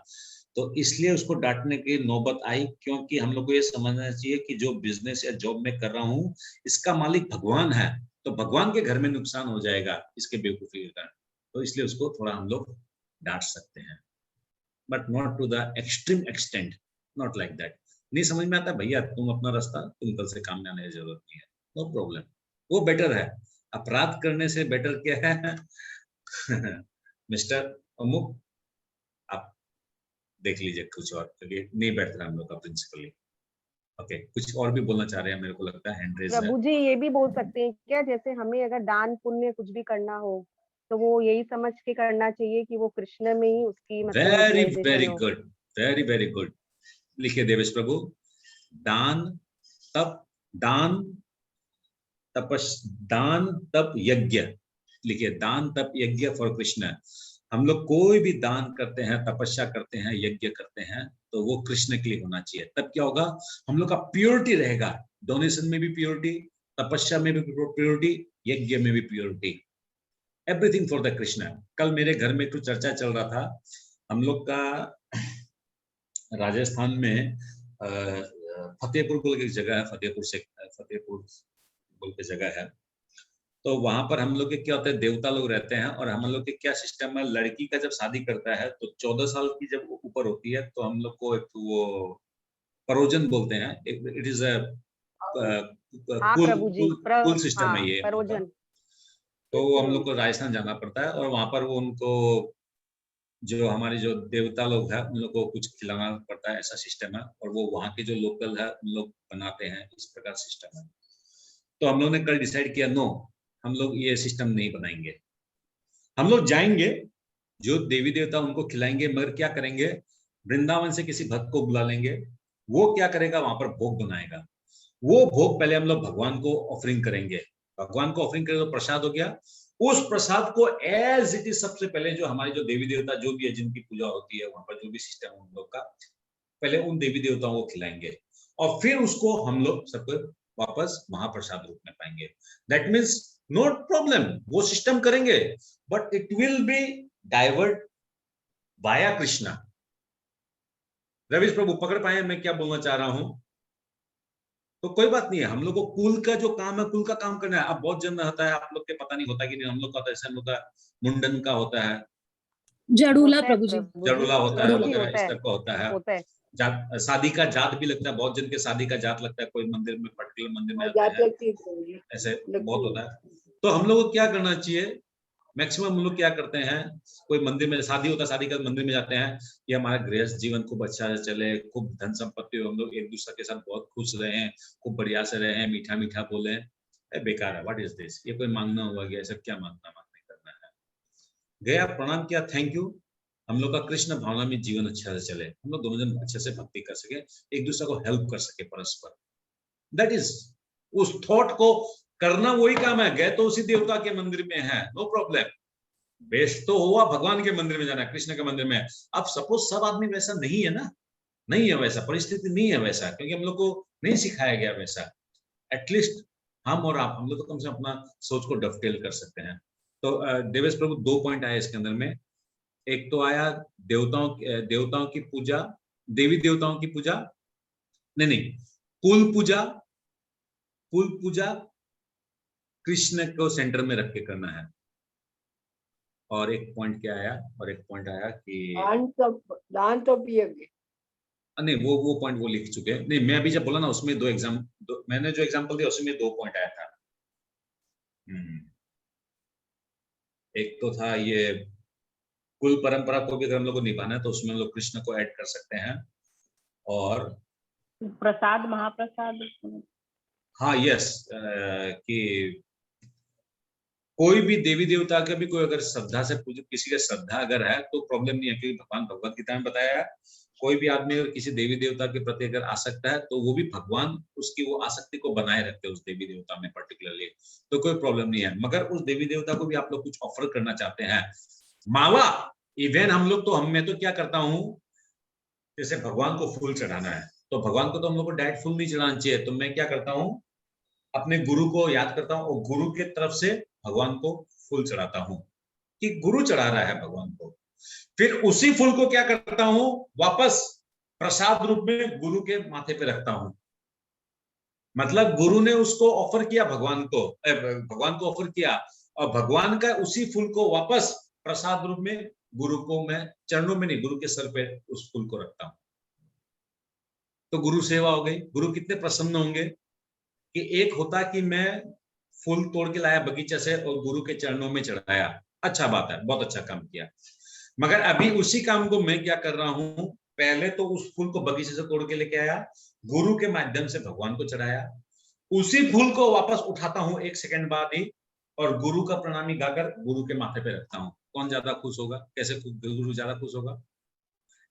[SPEAKER 1] तो इसलिए उसको डांटने की नौबत आई, क्योंकि हम लोग को ये समझना चाहिए कि जो बिजनेस या जॉब में कर रहा हूँ, इसका मालिक भगवान है, तो भगवान के घर में नुकसान हो जाएगा इसके बेवकूफी के कारण, तो इसलिए उसको थोड़ा हम लोग डांट सकते हैं, but not to the extreme extent, not like that. नहीं समझ में आता भैया, तुम अपना रास्ता, तुम कल से काम में आने की जरूरत नहीं है, नो प्रॉब्लम, वो बेटर है। अपराध करने से बेटर क्या है? मिस्टर अमुक, आप देख लीजिए कुछ और, क्योंकि नहीं बैठ रहा हम लोग का प्रिंसिपली। ओके, कुछ और भी बोलना चाह रहे हैं, मेरे को लगता है हैंड रेज है।
[SPEAKER 3] प्रभु जी, ये भी बोल सकते हैं क्या, जैसे हमें अगर दान पुण्य कुछ भी करना हो तो वो यही समझ के करना चाहिए कि वो कृष्ण में ही उसकी मतलब
[SPEAKER 1] वेरी
[SPEAKER 3] यूटिलाइजेशन
[SPEAKER 1] वेरी
[SPEAKER 3] हो।
[SPEAKER 1] Good, very very good. लिखिए देवेश प्रभु, दान तप, दान तप, यज्ञ, लिखिए दान तप यज्ञ फॉर कृष्ण। हम लोग कोई भी दान करते हैं, तपस्या करते हैं, यज्ञ करते हैं, तो वो कृष्ण के लिए होना चाहिए। तब क्या होगा, हम लोग का प्योरिटी रहेगा, डोनेशन में भी प्योरिटी, तपस्या में भी प्योरिटी, यज्ञ में भी purity, everything for the Krishna. कल मेरे घर में कुछ चर्चा चल रहा था, हम लोग का राजस्थान में फतेहपुर बोल के एक जगह है, फतेहपुर बोल के जगह है, तो वहां पर हम लोग के क्या होता है, देवता लोग रहते हैं, और हम लोग के क्या सिस्टम है, लड़की का जब शादी करता है तो 14 साल की जब ऊपर होती है तो हम लोग को एक वो परोजन बोलते हैं, इट इज अ
[SPEAKER 3] हाँ प्रभु जी,
[SPEAKER 1] कुल सिस्टम है ये।
[SPEAKER 3] परोजन।
[SPEAKER 1] तो हम लोग को राजस्थान जाना पड़ता है, और वहां पर वो उनको जो हमारे जो देवता लोग हैं उन लोग को कुछ खिलाना पड़ता है, ऐसा सिस्टम है, और वो वहाँ के जो लोकल है उन लोग बनाते हैं, इस प्रकार सिस्टम है। तो हम लोग ने कल डिसाइड किया, नो, हम लोग ये सिस्टम नहीं बनाएंगे। हम लोग जाएंगे, जो देवी देवता उनको खिलाएंगे, मगर क्या करेंगे, वृंदावन से किसी भक्त को बुला लेंगे, वो क्या करेगा, वहां पर भोग बनाएगा। वो भोग पहले हम लोग भगवान को ऑफरिंग करेंगे, भगवान को ऑफरिंग करेंगे तो प्रसाद हो गया। उस प्रसाद को एज इट इज सबसे पहले जो हमारे जो देवी देवता जो भी है जिनकी पूजा होती है वहां पर जो भी सिस्टम है उन लोग का, पहले उन देवी देवताओं को खिलाएंगे, और फिर उसको हम लोग सबको वापस महाप्रसाद रूप में पाएंगे। दैट मीन्स नो प्रॉब्लम, वो सिस्टम करेंगे, but it will be divert via Krishna. Ravish प्रभु पकड़ पाए मैं क्या बोलना चाह रहा हूं? तो कोई बात नहीं है, हम लोग को कुल का जो काम है, कुल का काम करना है। अब बहुत जन होता है, आप लोग के पता नहीं होता कि नहीं, हम लोग का तो ऐसा हम लोग का मुंडन का होता है,
[SPEAKER 4] जड़ूला प्रभु जी,
[SPEAKER 1] जड़ूला होता है
[SPEAKER 3] जड़ूला
[SPEAKER 1] वगैरह,
[SPEAKER 3] होता
[SPEAKER 1] इस
[SPEAKER 3] है,
[SPEAKER 1] तरह का होता है।
[SPEAKER 3] होता है।
[SPEAKER 1] जात, शादी का जात भी लगता है, बहुत जन के शादी का जात लगता है, कोई मंदिर में पर्टिकुलर मंदिर में आते
[SPEAKER 7] जात
[SPEAKER 1] हैं,
[SPEAKER 7] लगती है प्रभु जी,
[SPEAKER 1] ऐसे
[SPEAKER 7] लगती
[SPEAKER 1] बहुत
[SPEAKER 7] है।
[SPEAKER 1] होता है। तो हम लोग को क्या करना चाहिए, मैक्सिमम हम लोग क्या करते हैं, कोई मंदिर में शादी होता है, शादी का मंदिर में जाते हैं कि हमारा गृहस्थ जीवन खूब अच्छा से चले, खूब धन संपत्ति हो, हम लोग एक दूसरे के साथ बहुत खुश रहे, खूब बढ़िया से रहे, मीठा मीठा बोले। बेकार है, व्हाट इज दिस, ये कोई मांगना हुआ कि ऐसा क्या मांगना करना है। गया, प्रणाम किया, थैंक यू, हम लोग का कृष्ण भावना में जीवन अच्छा से चले, हम लोग दोनों जन अच्छे से भक्ति कर सके, एक दूसरे को हेल्प कर सके परस्पर। दैट इज, उस थॉट को करना वही काम है। गए तो उसी देवता के मंदिर में है, नो प्रॉब्लम, बेस्ट तो हुआ भगवान के मंदिर में जाना, कृष्ण के मंदिर में। अब सपोज सब आदमी वैसा नहीं है ना, नहीं है वैसा, परिस्थिति नहीं है वैसा, क्योंकि हम लोग को नहीं सिखाया गया वैसा। एटलीस्ट हम और आप, हम लोग तो कम से कम अपना सोच को डफटेल कर सकते हैं। तो देवेश प्रभु 2 पॉइंट आए इसके अंदर में। एक तो आया देवताओं की पूजा, देवी देवताओं की पूजा, नहीं, कुल पूजा कृष्ण को सेंटर में रख के करना है। और एक पॉइंट क्या आया, और एक पॉइंट आया कि
[SPEAKER 7] दान तो यज्ञ,
[SPEAKER 1] नहीं, वो पॉइंट वो लिख चुके हैं। नहीं, मैं अभी जब बोला ना उसमें मैंने जो एग्जांपल दिया उसमें 2 पॉइंट आया था। एक तो था ये कुल परंपरा को भी अगर हम लोग को निभाना है तो उसमें हम लोग कृष्ण को ऐड कर सकते हैं। और
[SPEAKER 2] प्रसाद, महाप्रसाद,
[SPEAKER 1] हाँ, यस, कि कोई भी देवी देवता का भी कोई अगर श्रद्धा से पूजा, किसी का श्रद्धा अगर है तो प्रॉब्लम नहीं है, क्योंकि भगवान भगवत गीता में बताया है, कोई भी आदमी अगर किसी देवी देवता के प्रति अगर आसक्त है तो वो भी भगवान उसकी वो आसक्ति को बनाए रखते हैं उस देवी देवता में पर्टिकुलरली, तो कोई प्रॉब्लम नहीं है। मगर उस देवी देवता को भी आप लोग कुछ ऑफर करना चाहते हैं, मावा इवन हम लोग तो मैं तो क्या करता हूँ, जैसे भगवान को फूल चढ़ाना है तो भगवान को तो हम लोग को डायरेक्ट फूल नहीं चढ़ाना चाहिए, तो मैं क्या करता हूँ, अपने गुरु को याद करता हूँ और गुरु के तरफ से भगवान को फूल चढ़ाता हूँ कि गुरु चढ़ा रहा है भगवान को। फिर उसी फूल को क्या करता हूँ, वापस प्रसाद रूप में गुरु के माथे पे रखता हूँ। मतलब गुरु ने उसको ऑफर किया भगवान को ऑफर किया, और भगवान का उसी फूल को वापस प्रसाद रूप में गुरु को मैं चरणों में नहीं, गुरु के सर पे उस फूल को रखता हूँ। तो गुरु सेवा हो गई। गुरु कितने प्रसन्न होंगे कि एक होता कि मैं फूल तोड़ के लाया बगीचे से और गुरु के चरणों में चढ़ाया, अच्छा बात है, बहुत अच्छा काम किया। मगर अभी उसी काम को मैं क्या कर रहा हूं, पहले तो उस फूल को बगीचे से तोड़ के लेके आया, गुरु के माध्यम से भगवान को चढ़ाया, उसी फूल को वापस उठाता हूं 1 सेकंड बाद ही और गुरु का प्रणामी गाकर गुरु के माथे पे रखता हूं। कौन ज्यादा खुश होगा? कैसे गुरु ज्यादा खुश होगा?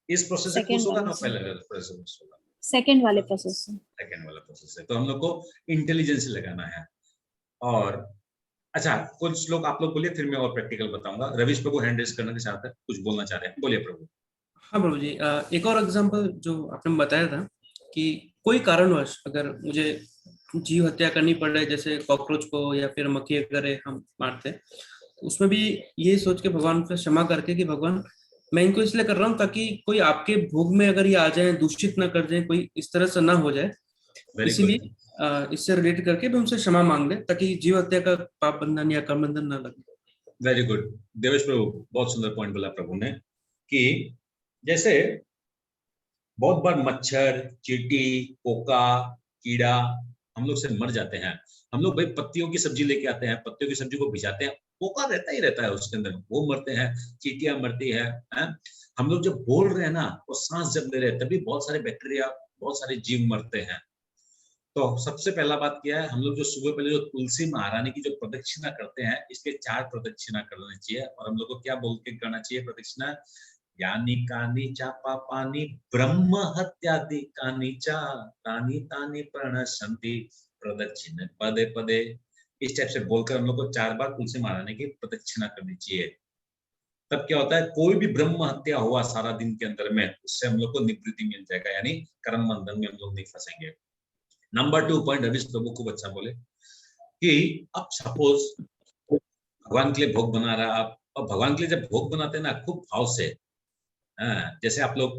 [SPEAKER 1] इस प्रोसेस से खुश होगा ना पहले प्रोसेस खुश होगा?
[SPEAKER 4] सेकंड वाले प्रोसेस से।
[SPEAKER 1] सेकंड वाला प्रोसेस है। तो हम लोग को इंटेलिजेंस लगाना है। और अच्छा, कुछ लोग आप लोग बोलिए, फिर मैं और प्रैक्टिकल बताऊंगा। रवीश प्रभु हैंड रेज करने के साथ है, कुछ बोलना चाह रहे हैं, बोलिए प्रभु।
[SPEAKER 6] हाँ प्रभु जी, एक और एग्जांपल जो आपने बताया था कि कोई कारणवश अगर मुझे जीव हत्या करनी पड़े, जैसे कॉकरोच को या फिर मक्खी अगर हम मारते हैं, उसमें भी ये सोच के भगवान से क्षमा करके कि भगवान मैं इनको इसलिए कर रहा हूँ ताकि कोई आपके भोग में अगर ये आ जाए, दूषित ना कर जाए, कोई इस तरह से ना हो जाए,
[SPEAKER 1] वेरी
[SPEAKER 6] इसीलिए
[SPEAKER 1] गुड,
[SPEAKER 6] इससे रिलेट करके भी उनसे क्षमा मांग ले ताकि जीव हत्या का पाप बंधन या कर्म बंधन ना लगे।
[SPEAKER 1] Very good. देवेश प्रभु, बहुत सुंदर पॉइंट बोला प्रभु ने कि जैसे बहुत बार मच्छर, चींटी, कोका, कीड़ा हम लोग से मर जाते हैं। हम लोग भाई पत्तियों की सब्जी लेके आते हैं, पत्तियों की सब्जी को भिजाते हैं, कोका रहता ही रहता है उसके अंदर, वो मरते हैं, चींटियां मरती है, हैं? हम लोग जब बोल रहे हैं ना, वो सांस जब ले रहे हैं, तभी बहुत सारे बैक्टीरिया, बहुत सारे जीव मरते हैं। तो सबसे पहला बात क्या है, हम लोग जो सुबह पहले जो तुलसी महारानी की जो प्रदक्षिणा करते हैं, इसके 4 प्रदक्षिणा करनी चाहिए। और हम लोग को क्या बोल के करना चाहिए प्रदक्षिणा? यानी कानी चापा पानी ब्रह्म हत्यादि कानी चा तानी तानी प्रणशंति प्रदक्षिण पदे पदे, इस टाइप से बोलकर हम लोग को 4 बार तुलसी महारानी की प्रदक्षिणा करनी चाहिए। तब क्या होता है, कोई भी ब्रह्म हत्या हुआ सारा दिन के अंदर में, उससे हम लोग को निवृत्ति मिल जाएगा, यानी कर्म बंधन में हम लोग नहीं फंसेंगे। नंबर 2 पॉइंट रवीश प्रभु खूब अच्छा बोले कि अब सपोज भगवान के लिए भोग बना रहा आप, और भगवान के लिए जब भोग बनाते हैं ना, खूब भाव से, जैसे आप लोग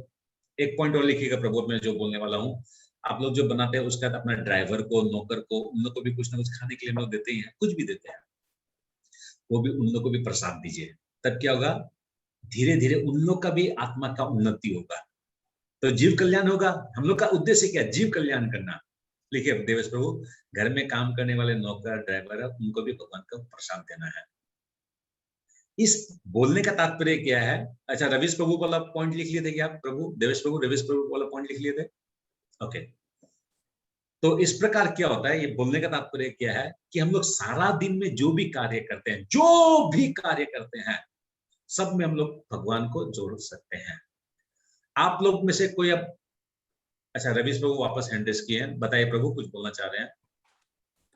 [SPEAKER 1] एक पॉइंट और लिखिएगा प्रभु, मैं जो बोलने वाला हूँ, आप लोग जो बनाते हैं उसके बाद अपना ड्राइवर को, नौकर को, उन लोग को भी कुछ ना कुछ खाने के लिए हम लोग देते ही हैं, कुछ भी देते हैं, वो भी उन लोग को भी प्रसाद दीजिए। तब क्या होगा, धीरे धीरे उन लोग का भी आत्मा का उन्नति होगा, तो जीव कल्याण होगा। हम लोग का उद्देश्य क्या है? जीव कल्याण करना। लिखिए देवेश प्रभु, घर में काम करने वाले नौकर, ड्राइवर है, उनको भी भगवान का प्रसाद देना है। इस बोलने का तात्पर्य क्या है? अच्छा, रवीश प्रभु वाला पॉइंट लिख लिए थे क्या प्रभु? देवेश प्रभु, रवीश प्रभु वाला पॉइंट लिख लिए थे? ओके। तो इस प्रकार क्या होता है, ये बोलने का तात्पर्य क्या है कि हम लोग सारा दिन में जो भी कार्य करते हैं, जो भी कार्य करते हैं, सब में हम लोग भगवान को जोड़ सकते हैं। आप लोग में से कोई अब, अच्छा रवीश प्रभु वापस हैंड रेज किए हैं, बताइए प्रभु, कुछ बोलना चाह रहे हैं?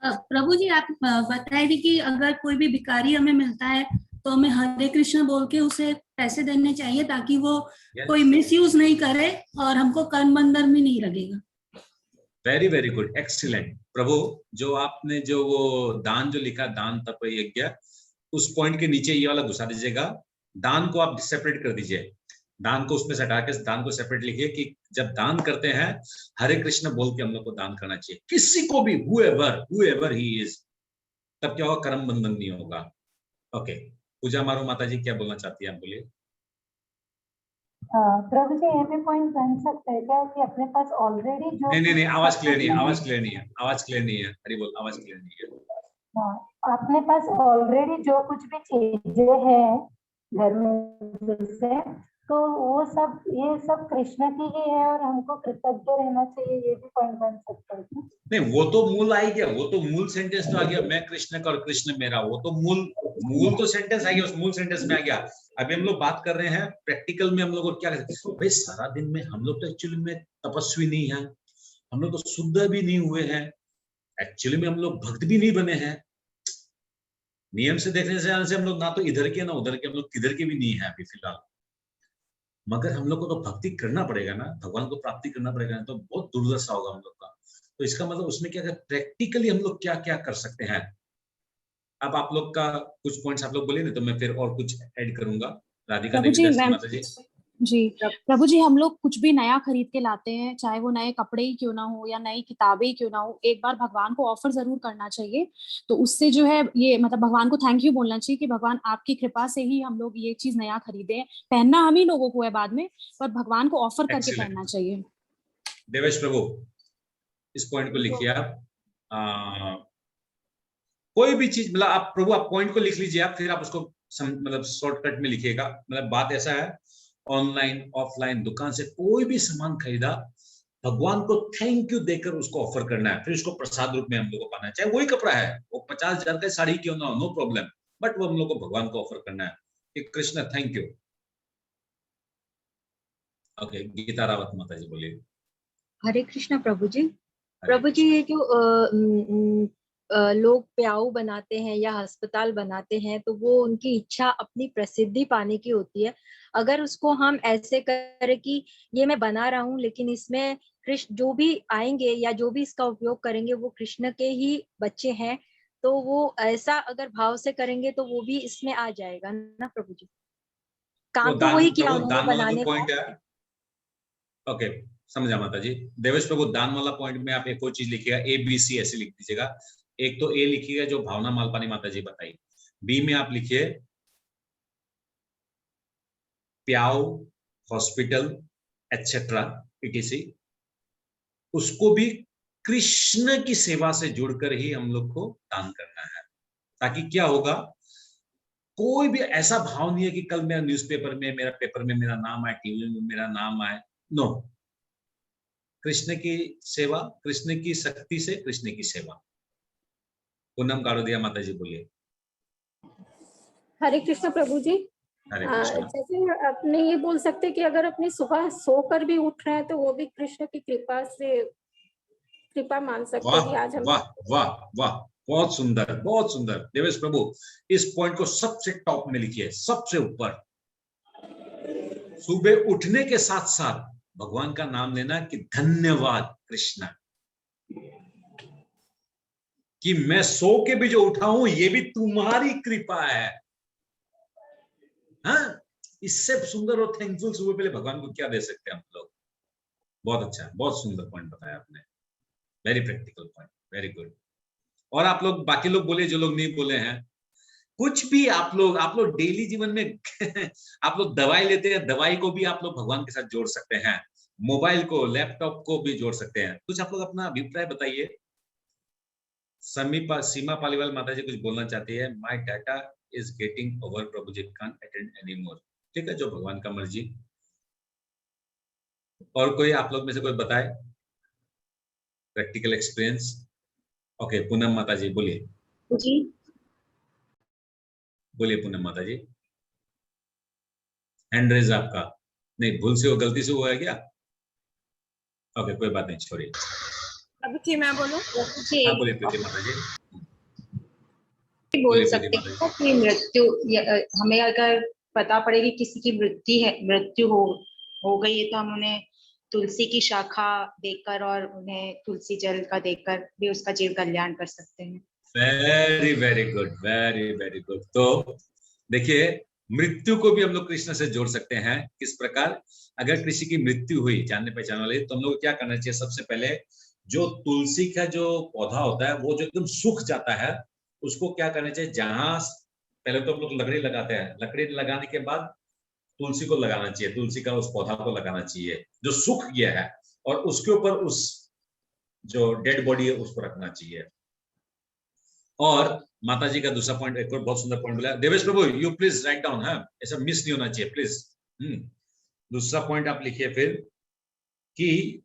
[SPEAKER 8] प्रभु जी, आप बताए थे कि अगर कोई भी भिखारी हमें मिलता है तो हमें हरे कृष्ण बोल के उसे पैसे देने चाहिए ताकि वो कोई मिसयूज नहीं करे और हमको कर्म बंधन भी नहीं लगेगा।
[SPEAKER 1] वेरी वेरी गुड, एक्सीलेंट प्रभु। जो आपने जो वो दान जो लिखा, दान तप यज्ञ, उस पॉइंट के नीचे ये वाला घुसा दीजिएगा। दान को आप सेपरेट कर दीजिए, दान को उसमें से हटा के दान को सेपरेट लिखिए कि जब दान करते हैं हरे कृष्ण बोल के हम लोग को दान करना चाहिए, किसी को भी, whoever he is, तब क्या होगा, कर्म बंधन नहीं होगा। ओके, पूजा मारू माता जी क्या बोलना चाहती है, आप बोलिए।
[SPEAKER 9] प्रभु जी, ये भी पॉइंट बन सकता है क्या कि अपने पास ऑलरेडी जो
[SPEAKER 1] नहीं, आवाज क्लियर नहीं है, आवाज क्लियर नहीं है, आवाज क्लियर नहीं है, हरी बोल, आवाज क्लियर नहीं है।
[SPEAKER 9] अपने पास ऑलरेडी जो कुछ भी चीजें हैं घर में, जैसे तो वो सब, ये सब कृष्ण की ही है और हमको कृतज्ञ रहना चाहिए, ये भी पॉइंट बन सकता है।
[SPEAKER 1] नहीं, वो तो मूल आ गया, वो तो मूल सेंटेंस तो आ गया, मैं कृष्ण का और कृष्ण मेरा, वो तो मूल तो सेंटेंस आ गया, उस मूल सेंटेंस में आ गया। अभी हम लोग बात कर रहे हैं प्रैक्टिकल में, हम लोग को क्या करते हैं भाई, सारा दिन में हम लोग तो एक्चुअली में तपस्वी नहीं है, हम लोग तो शुद्ध भी नहीं हुए हैं, एक्चुअली में हम लोग भक्त भी नहीं बने हैं। नियम से देखने से हम लोग ना तो इधर के ना उधर के, हम लोग किधर के भी नहीं है अभी फिलहाल। मगर हम लोग को तो भक्ति करना पड़ेगा ना, भगवान को प्राप्ति करना पड़ेगा ना, तो बहुत दुर्दशा होगा हम लोग का। तो इसका मतलब उसमें क्या प्रैक्टिकली हम लोग क्या क्या कर सकते हैं। अब आप लोग का कुछ पॉइंट्स आप लोग बोले ना, तो मैं फिर और कुछ ऐड करूंगा। राधिका देवी माता जी।
[SPEAKER 4] जी प्रभु जी, हम लोग कुछ भी नया खरीद के लाते हैं, चाहे वो नए कपड़े ही क्यों ना हो या नई किताबें ही क्यों ना हो, एक बार भगवान को ऑफर जरूर करना चाहिए। तो उससे जो है ये मतलब भगवान को थैंक यू बोलना चाहिए कि भगवान आपकी कृपा से ही हम लोग ये चीज नया खरीदे। पहनना हम ही लोगों को है बाद में, पर भगवान को ऑफर करके पहनना चाहिए।
[SPEAKER 1] देवेश प्रभु, इस पॉइंट को लिखिए आप। कोई भी चीज, मतलब आप प्रभु आप पॉइंट को लिख लीजिए, आप फिर आप उसको मतलब शॉर्टकट में लिखिएगा। मतलब बात ऐसा है, ऑनलाइन ऑफलाइन दुकान से कोई भी सामान खरीदा, भगवान को थैंक यू देकर उसको ऑफर करना है, फिर उसको प्रसाद रूप में हम लोग को पाना है। चाहे वही कपड़ा है, वो 50,000 का साड़ी क्यों ना हो, नो प्रॉब्लम, बट वो हम लोग को भगवान को ऑफर करना है कि Krishna thank you. Okay, Geeta Rawat माता जी बोलिए।
[SPEAKER 10] हरे कृष्ण प्रभु जी। प्रभु जी, ये जो लोग प्याऊ बनाते हैं या अस्पताल बनाते हैं, तो वो उनकी इच्छा अपनी प्रसिद्धि पाने की होती है। अगर उसको हम ऐसे करें कि ये मैं बना रहा हूँ, लेकिन इसमें कृष्ण जो भी आएंगे या जो भी इसका उपयोग करेंगे वो कृष्ण के ही बच्चे हैं, तो वो ऐसा अगर भाव से करेंगे तो वो भी इसमें आ जाएगा ना प्रभु जी। काम तो वही किया उन्होंने
[SPEAKER 1] दान वाला
[SPEAKER 10] बनाने
[SPEAKER 1] जो
[SPEAKER 10] का।
[SPEAKER 1] पॉइंट है, ओके समझा माता जी। देवेश प्रभु, दान वाला पॉइंट में आप एक और चीज लिखिएगा, ABC ऐसे लिख दीजिएगा। एक तो A लिखिएगा जो भावना मालपानी माता जी बताई, B में आप लिखिए प्याऊ हॉस्पिटल एटसेट्रा ETC, उसको भी कृष्ण की सेवा से जुड़कर ही हम लोग को दान करना है। ताकि क्या होगा, कोई भी ऐसा भाव नहीं है कि कल मेरा न्यूज़पेपर में, मेरा पेपर में मेरा नाम आए, टीवी में मेरा नाम आए। नो, कृष्ण की सेवा, कृष्ण की शक्ति से कृष्ण की सेवा। पूनम गाड़ोदिया माता जी बोलिए।
[SPEAKER 9] हरे कृष्ण प्रभु जी।
[SPEAKER 1] हरे कृष्ण।
[SPEAKER 9] जैसे अपने ये बोल सकते कि अगर अपने सुबह सोकर भी उठ रहे हैं तो वो भी कृष्ण की कृपा से कृपा मान सकते हैं। आज हम
[SPEAKER 1] वाह वाह वाह, बहुत सुंदर बहुत सुंदर। देवेश प्रभु, इस पॉइंट को सबसे टॉप में लिखिए, सबसे ऊपर। सुबह उठने के साथ साथ भगवान का नाम लेना कि धन्यवाद कृष्ण, कि मैं सो के भी जो उठा हूं ये भी तुम्हारी कृपा है। हाँ, इससे सुंदर और थैंकफुल सुबह पहले भगवान को क्या दे सकते हैं हम लोग। बहुत अच्छा, बहुत सुंदर पॉइंट बताया आपने, very practical point, very good. और आप लोग, बाकी लोग बोले जो लोग नहीं बोले हैं, कुछ भी आप लोग डेली जीवन में आप लोग दवाई लेते हैं, दवाई को भी आप लोग भगवान के साथ जोड़ सकते हैं, मोबाइल को, लैपटॉप को भी जोड़ सकते हैं। कुछ आप लोग अपना अभिप्राय बताइए। सीमा पालीवाल माता जी कुछ बोलना चाहती है। My data is getting over Prabhu ji, can't attend any more. ठीक है, जो भगवान का मर्जी। और कोई आप लोग में से कोई बताए प्रैक्टिकल एक्सपीरियंस। ओके, पूनम माता जी बोलिए।
[SPEAKER 8] जी
[SPEAKER 1] बोलिए पूनम माता जी। हैंड रेज आपका नहीं, भूल से हो, गलती से हुआ है क्या? ओके, कोई बात नहीं, छोड़िए।
[SPEAKER 11] अभी जी मैं बोलूं?
[SPEAKER 1] हाँ बोलिए प्रीति माता जी।
[SPEAKER 12] बोल सकते हैं कि मृत्यु, हमें अगर पता पड़ेगी किसी की मृत्यु हो गई है तो हम उन्हें तुलसी की शाखा देकर और उन्हें तुलसी जल का देकर भी उसका जीव कल्याण कर सकते हैं।
[SPEAKER 1] Very very good, very very good. तो देखिए, मृत्यु को भी हम लोग कृष्ण से जोड़ सकते हैं। किस प्रकार? अगर किसी की मृत्यु हुई जानने पहचान वाली, तो हम लोग क्या करना चाहिए? सबसे पहले जो तुलसी का जो पौधा होता है वो जो एकदम सूख जाता है, उसको क्या करना चाहिए? जहां पहले तो हम लोग लकड़ी लगाते हैं, लकड़ी लगाने के बाद तुलसी को लगाना चाहिए, तुलसी का उस पौधा को लगाना चाहिए जो सूख गया है, और उसके ऊपर उस जो डेड बॉडी है उसको रखना चाहिए। और माता जी का दूसरा पॉइंट, एक और बहुत सुंदर पॉइंट बोला देवेश प्रभु, यू प्लीज राइट डाउन, है ऐसा मिस नहीं होना चाहिए प्लीज। दूसरा पॉइंट आप लिखिए फिर, कि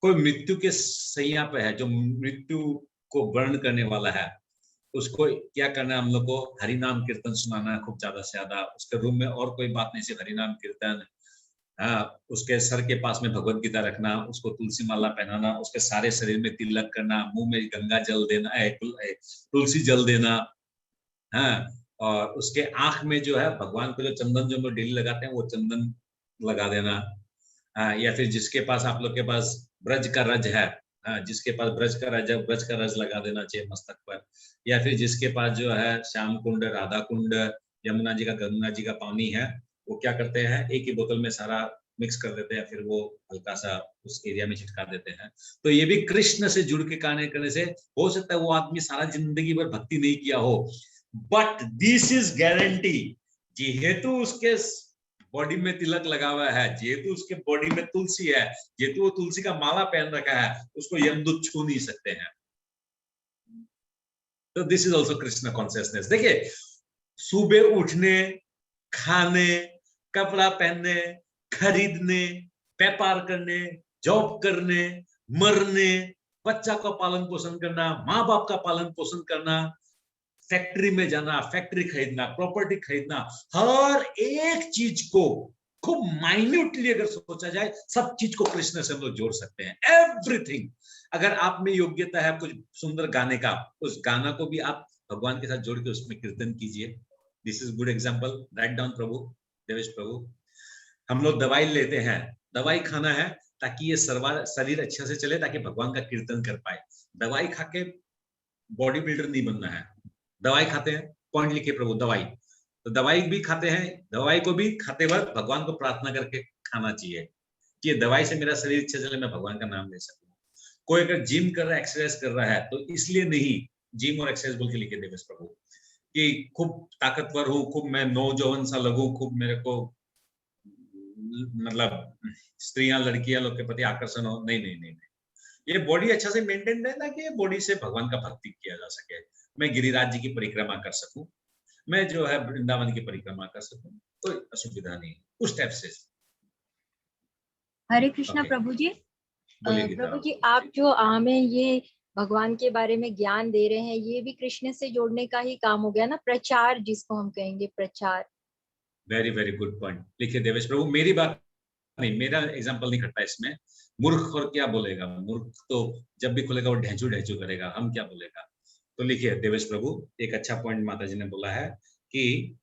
[SPEAKER 1] कोई मृत्यु के सैया पे है, जो मृत्यु को वर्ण करने वाला है, उसको क्या करना है? हम लोग को हरि नाम कीर्तन सुनाना है खूब ज्यादा से ज्यादा। उसके रूम में और कोई बात नहीं, सिर्फ हरि नाम कीर्तन। उसके सर के पास में भगवत गीता रखना, उसको तुलसी माला पहनाना, उसके सारे शरीर में तिलक करना, मुंह में गंगा जल देना, तुलसी जल देना। हाँ, और उसके आंख में जो है भगवान को जो चंदन जो लोग डेली लगाते हैं वो चंदन लगा देना। या फिर जिसके पास, आप लोग के पास ब्रज का रज है, जिसके पास ब्रज का रज है, ब्रज का रज लगा देना चाहिए मस्तक पर। या फिर जिसके पास जो है श्याम कुंड, राधा कुंड, यमुना जी का, गंगा जी का पानी है, वो क्या करते हैं, एक ही बोतल में सारा मिक्स कर देते हैं, फिर वो हल्का सा उस एरिया में छिटका देते हैं। तो ये भी कृष्ण से जुड़ के कार्य करने से हो सकता है वो आदमी सारा जिंदगी भर भक्ति नहीं किया हो, बट दिस इज गारंटी, जेहेतु उसके बॉडी में तिलक लगा हुआ है, जेहेतु उसके बॉडी में तुलसी है, जेहेतु वो तुलसी का माला पहन रखा है, उसको यमदूत छू नहीं सकते हैं। तो this is also Krishna consciousness. देखिए, सुबह उठने, खाने, कपड़ा पहनने, खरीदने, व्यापार करने, जॉब करने, मरने, बच्चा का पालन पोषण करना, माँ बाप का पालन पोषण करना, फैक्ट्री में जाना, फैक्ट्री खरीदना, प्रॉपर्टी खरीदना, हर एक चीज को खूब माइन्यूटली अगर सोचा जाए, सब चीज को कृष्ण से हम लोग जोड़ सकते हैं, एवरीथिंग। अगर आप में योग्यता है कुछ सुंदर गाने का, उस गाना को भी आप भगवान के साथ जोड़ के उसमें कीर्तन कीजिए। This is good example, right down प्रभु, देवेश प्रभु। हम लोग दवाई लेते हैं, दवाई खाना है ताकि ये शरीर अच्छे से चले, ताकि भगवान का कीर्तन कर पाए। दवाई खा के बॉडी बिल्डर नहीं बनना है। दवाई खाते हैं, पॉइंट लिखे प्रभु, दवाई, तो दवाई भी खाते हैं, दवाई को भी खाते वक्त भगवान को प्रार्थना करके खाना चाहिए कि ये दवाई से मेरा शरीर अच्छे चले, मैं भगवान का नाम ले सकूं। कोई अगर जिम कर रहा है, एक्सरसाइज कर रहा है, तो इसलिए नहीं जिम और एक्सरसाइज बोल के लिखे देवेश प्रभु कि खूब ताकतवर हूँ, खूब मैं नौजवान सा लगूं, खूब मेरे को मतलब स्त्रियां लड़कियां लोग के प्रति आकर्षण हो, नहीं नहीं नहीं, नहीं। ये बॉडी अच्छा से मेंटेन है ताकि बॉडी से भगवान का भक्ति किया जा सके, मैं गिरिराज जी की परिक्रमा कर सकूं, मैं जो है वृंदावन की परिक्रमा कर सकूं, कोई असुविधा नहीं, उस टाइप से।
[SPEAKER 10] हरे कृष्णा
[SPEAKER 1] Okay.
[SPEAKER 10] प्रभु जी।
[SPEAKER 1] बोलिए गीता
[SPEAKER 10] प्रभु
[SPEAKER 1] राम।
[SPEAKER 10] जी, आप जो हमें ये भगवान के बारे में ज्ञान दे रहे हैं, ये भी कृष्ण से जोड़ने का ही काम हो गया ना, प्रचार जिसको हम कहेंगे, प्रचार।
[SPEAKER 1] वेरी वेरी गुड पॉइंट लिखिए देवेश प्रभु। मेरी बात नहीं, मेरा एग्जांपल नहीं खटता इसमें। मूर्ख और क्या बोलेगा, मूर्ख तो जब भी खुलेगा वो ढेंचू ढेंचू करेगा, हम क्या बोलेगा। तो लिखिए देवेश प्रभु, एक अच्छा पॉइंट माता जी ने बोला है कि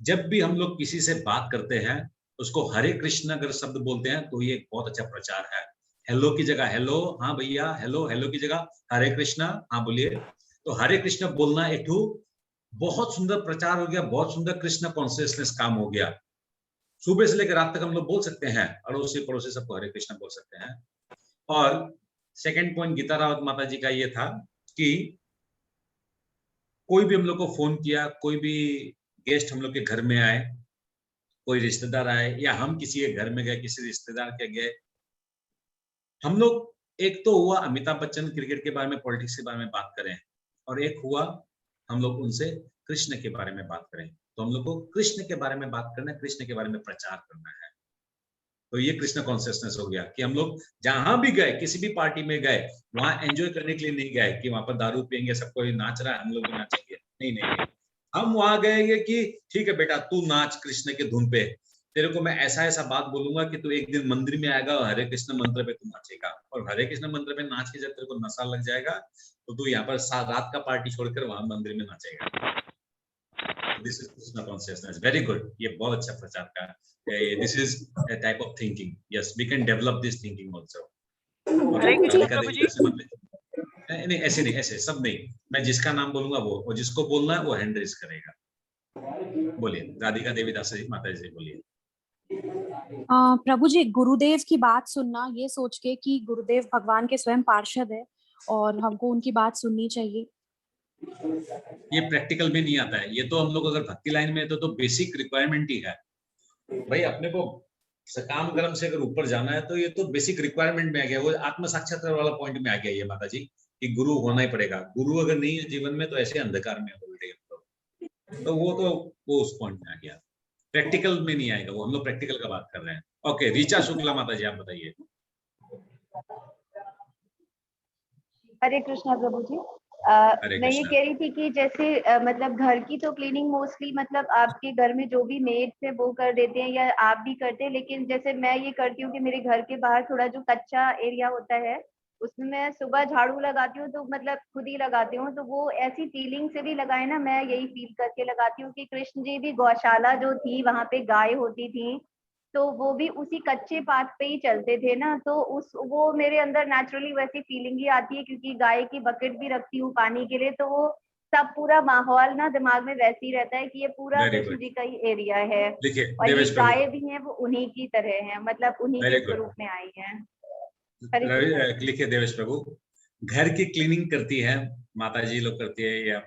[SPEAKER 1] जब भी हम लोग किसी से बात करते हैं, उसको हरे कृष्ण अगर शब्द बोलते हैं तो ये एक बहुत अच्छा प्रचार है। हेलो की जगह हेलो, हाँ भैया हेलो, हेलो की जगह हरे कृष्णा, हाँ बोलिए। तो हरे कृष्ण बोलना एक बहुत सुंदर प्रचार हो गया, बहुत सुंदर कृष्ण कॉन्शियसनेस काम हो गया। सुबह से लेकर रात तक हम लोग बोल सकते हैं, अड़ोसी पड़ोसी सबको हरे कृष्ण बोल सकते हैं। और सेकंड पॉइंट गीता रावत माता जी का ये था कि कोई भी हम लोग को फोन किया, कोई भी गेस्ट हम लोग के घर में आए, कोई रिश्तेदार आए, या हम किसी के घर में गए, किसी रिश्तेदार के गए, हम लोग एक तो हुआ अमिताभ बच्चन क्रिकेट के बारे में, पॉलिटिक्स के बारे में बात करें, और एक हुआ हम लोग उनसे कृष्ण के बारे में बात करें। तो हम लोग को कृष्ण के बारे में बात करना है, कृष्ण के बारे में प्रचार करना है। तो ये कृष्ण कॉन्शियसनेस हो गया कि हम लोग जहां भी गए, किसी भी पार्टी में गए, वहां एंजॉय करने के लिए नहीं गए कि वहां पर दारू पियेंगे, सबको नाच रहा है हम लोग भी नाचेंगे, नहीं नहीं। हम वहां गए कि ठीक है बेटा तू नाच कृष्ण के धुन पे, तेरे को मैं ऐसा ऐसा बात बोलूंगा कि तू एक दिन मंदिर में आएगा और हरे कृष्ण मंत्र पे तू नाचेगा, और हरे कृष्ण मंत्र पे नाच के जब तेरे को नशा लग जाएगा तो तू यहाँ पर रात का पार्टी छोड़कर वहां मंदिर में नाचेगा। This is Krishna consciousness, very good, ये बहुत अच्छा प्रचार का है। This is a type of thinking. Yes, we can develop this thinking also.
[SPEAKER 13] हरे कृष्ण प्रभु जी।
[SPEAKER 1] नहीं ऐसे नहीं, ऐसे सब नहीं, मैं जिसका नाम बोलूंगा वो, और जिसको बोलना है वो हैंड रेज करेगा। बोलिए राधिका देवी दास जी माता जी, बोलिए।
[SPEAKER 4] प्रभु जी, गुरुदेव की बात सुनना, ये सोच के कि गुरुदेव भगवान के स्वयं पार्षद है और हमको उनकी बात सुननी चाहिए,
[SPEAKER 1] ये प्रैक्टिकल में नहीं आता है। ये तो हम लोग अगर भक्ति लाइन में है तो बेसिक रिक्वायरमेंट ही है भाई। अपने को सकाम कर्म से अगर ऊपर जाना है तो ये तो बेसिक रिक्वायरमेंट में आ गया, वो आत्म साक्षात्कार वाला पॉइंट में आ गया ये माता जी, कि गुरु होना ही पड़ेगा। गुरु अगर नहीं है जीवन में तो ऐसे अंधकार में हो रहे, तो वो उस पॉइंट में आ गया, प्रैक्टिकल में नहीं आएगा वो। हम लोग प्रैक्टिकल का बात कर रहे हैं। ओके, ऋचा शुक्ला माता जी आप बताइए।
[SPEAKER 14] हरे कृष्णा प्रभु जी। मैं ये कह रही थी कि जैसे मतलब घर की तो क्लीनिंग मोस्टली मतलब आपके घर में जो भी मेड्स है वो कर देते हैं या आप भी करते हैं, लेकिन जैसे मैं ये करती हूँ कि मेरे घर के बाहर थोड़ा जो कच्चा एरिया होता है उसमें मैं सुबह झाड़ू लगाती हूँ, तो मतलब खुद ही लगाती हूँ, तो वो ऐसी फीलिंग से भी लगाए ना, मैं यही फील करके लगाती हूँ कि कृष्ण जी भी गौशाला जो थी वहां पे गाय होती थी, तो वो भी उसी कच्चे पाथ पे ही चलते थे ना, तो वो मेरे अंदर नेचुरली वैसी फीलिंग ही आती है, क्योंकि गाय की बकेट भी रखती हूँ पानी के लिए, तो वो सब पूरा माहौल ना दिमाग में वैसे ही रहता है कि ये पूरा कृष्ण जी का ही एरिया है, और ये गाय भी है वो उन्हीं की तरह है, मतलब उन्हीं के स्वरूप में आई है।
[SPEAKER 1] लिखिए देवेश प्रभु, घर की क्लीनिंग करती है माता जी लोग करती है या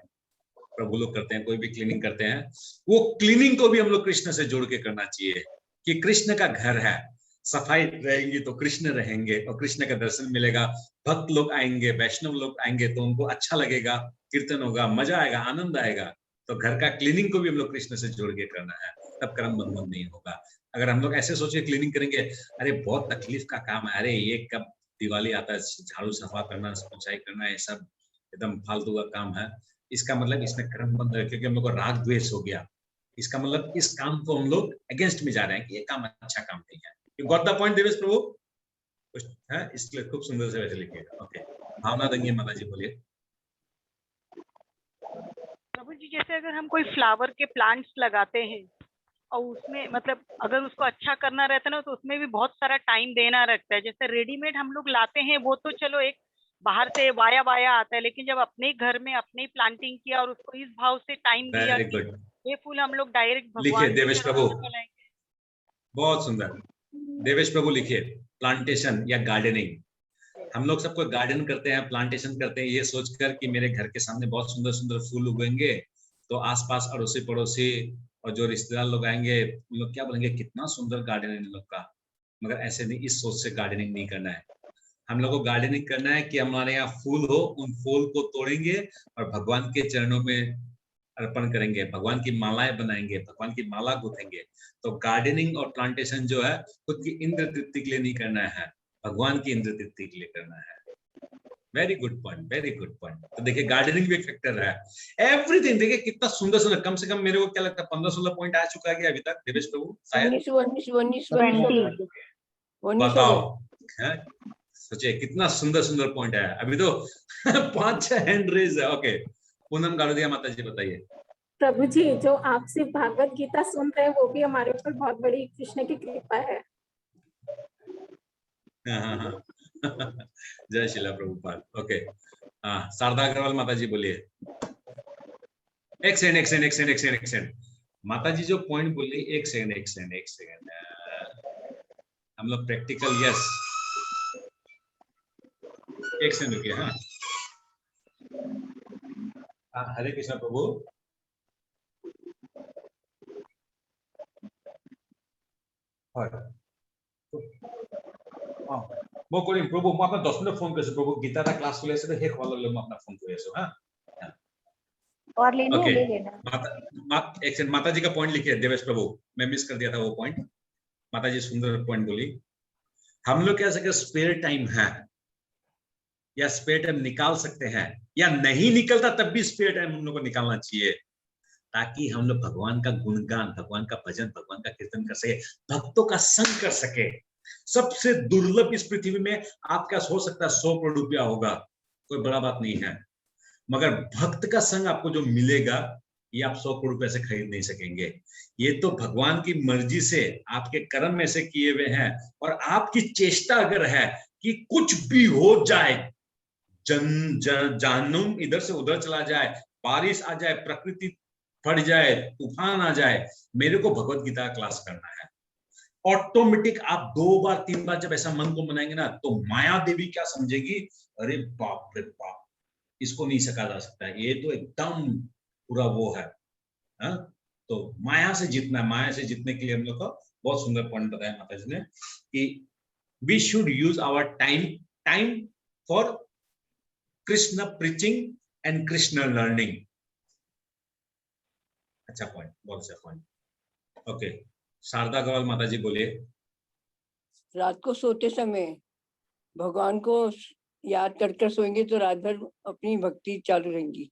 [SPEAKER 1] प्रभु लोग करते हैं, कोई भी क्लीनिंग करते हैं, वो क्लीनिंग को भी हम लोग कृष्ण से जोड़ के करना चाहिए कि कृष्ण का घर है, सफाई रहेगी तो कृष्ण रहेंगे और कृष्ण का दर्शन मिलेगा, भक्त लोग आएंगे, वैष्णव लोग आएंगे तो उनको अच्छा लगेगा, कीर्तन होगा, मजा आएगा, आनंद आएगा। तो घर का क्लीनिंग को भी हम लोग कृष्ण से जोड़ के करना है, तब कर्म बंधन नहीं होगा। अगर हम लोग ऐसे सोच के क्लीनिंग करेंगे, अरे बहुत तकलीफ का काम है, अरे ये कब दिवाली आता है, झाड़ू सफा करना, सफाई करना, ये सब एकदम फालतू का काम है, इसका मतलब इसमें कर्म बंध है, क्योंकि हम लोग को राग द्वेष हो गया। इसका मतलब इस काम को हम लोग अगेंस्ट में जा रहे हैं कि ये काम अच्छा काम नहीं है। You got the point Devesh प्रभु? है इसलिए खूब सुंदर से वैसे लिखिएगा। ओके, भावना दंगे माता जी बोलिए।
[SPEAKER 13] प्रभु जी जैसे अगर हम कोई फ्लावर के प्लांट्स लगाते हैं और उसमें मतलब अगर उसको अच्छा करना रहता है ना, तो उसमें भी बहुत सारा टाइम देना रहता है। जैसे रेडीमेड हम लोग लाते हैं वो तो चलो एक बाहर से वाया वाया आता है, लेकिन जब अपने घर में अपने प्लांटिंग किया और उसको इस भाव से टाइम दिया
[SPEAKER 1] वेरी
[SPEAKER 13] कि
[SPEAKER 1] गुड,
[SPEAKER 13] ये फूल हम लोग डायरेक्ट
[SPEAKER 1] लिखिए
[SPEAKER 13] भगवान के
[SPEAKER 1] देवेश
[SPEAKER 13] चरणों
[SPEAKER 1] प्रभु,
[SPEAKER 13] में लगाएंगे।
[SPEAKER 1] बहुत सुंदर। देवेश प्रभु लिखिए प्लांटेशन या गार्डनिंग। हम लोग सबको गार्डन करते हैं, प्लांटेशन करते हैं ये सोचकर कि मेरे घर के सामने बहुत सुंदर सुंदर फूल उगेंगे तो आसपास अड़ोसी पड़ोसी और जो रिश्तेदार लोग आएंगे उन लोग क्या बोलेंगे, कितना सुंदर गार्डन है इन लोग का। मगर ऐसे नहीं, इस सोच से गार्डनिंग नहीं करना है। हम लोग को गार्डनिंग करना है कि हमारे यहाँ फूल हो, उन फूल को तोड़ेंगे और भगवान के चरणों में अर्पण करेंगे, भगवान की मालाएं बनाएंगे, भगवान की माला गूंथेंगे। तो गार्डनिंग और प्लांटेशन जो है खुद की इंद्र तृप्ति के लिए नहीं करना है, भगवान की इंद्र तृप्ति के लिए करना है। Very good point, very good point. तो देखिए गार्डनिंग भी एक फैक्टर है। एवरीथिंग देखिए कितना सुंदर सुंदर, कम से कम मेरे को क्या लगता है 15-16 पॉइंट आ चुका है अभी तक देवेश प्रभु शायद। बताओ, सोचिए कितना सुंदर सुंदर पॉइंट है। अभी तो 5-6 हैंड रेज है। ओके, पूनम गाड़ोदिया माता जी बताइए।
[SPEAKER 11] प्रभु जी जो आप सिर्फ भागवत गीता सुन रहे हैं वो भी हमारे ऊपर बहुत बड़ी कृष्ण की कृपा है।
[SPEAKER 1] हाँ। जय शिला प्रभुपाद। ओके, हाँ शारदा अग्रवाल माता जी बोलिए। एक्सेंट माता जी जो पॉइंट बोली, एक सेकंड हम लोग प्रैक्टिकल, यस एक सेकंड रुकिए। हाँ हरे कृष्ण प्रभु। वो कोई प्रभु म आपन 10 मिनट फोन करछु प्रभु गीता रा क्लास खोले से हेक वाला म अपना फोन करे छु। हां
[SPEAKER 14] और लेनी है ले लेना।
[SPEAKER 1] एक सेकंड, माता जी का पॉइंट लिखिए देवेश प्रभु, मैं मिस कर दिया था वो पॉइंट। माता जी सुंदर पॉइंट बोली। हम लोग कह सके स्पेयर टाइम है या स्पेयर टाइम निकाल सकते हैं या नहीं निकलता तब भी स्पेयर टाइम हम लोग को निकालना चाहिए ताकि हम लोग भगवान का गुणगान, भगवान का भजन, भगवान का कीर्तन कर सके, भक्तों का संग कर सके। सबसे दुर्लभ इस पृथ्वी में आपका हो सकता है 100 करोड़ रुपया होगा, कोई बड़ा बात नहीं है, मगर भक्त का संग आपको जो मिलेगा ये आप 100 करोड़ रुपए से खरीद नहीं सकेंगे। ये तो भगवान की मर्जी से आपके कर्म में से किए हुए हैं और आपकी चेष्टा अगर है कि कुछ भी हो जाए, जानूम इधर से उधर चला जाए, बारिश आ जाए, प्रकृति फट जाए, तूफान आ जाए, मेरे को भगवत गीता क्लास करना है, ऑटोमेटिक आप 2 बार 3 बार जब ऐसा मन को बनाएंगे ना तो माया देवी क्या समझेगी, अरे बाप रे बाप, इसको नहीं सका जा सकता है, ये तो एकदम पूरा वो है। तो माया से जीतना, माया से जीतने के लिए हम लोग को बहुत सुंदर पॉइंट बताया माता जी ने कि we should use our time for Krishna preaching and Krishna learning. अच्छा पॉइंट, बहुत अच्छा पॉइंट। ओके, शारदा गवाल माता जी बोलिए।
[SPEAKER 7] रात को सोते समय भगवान को याद कर सोएंगे तो रात भर अपनी भक्ति चालू रहेंगी।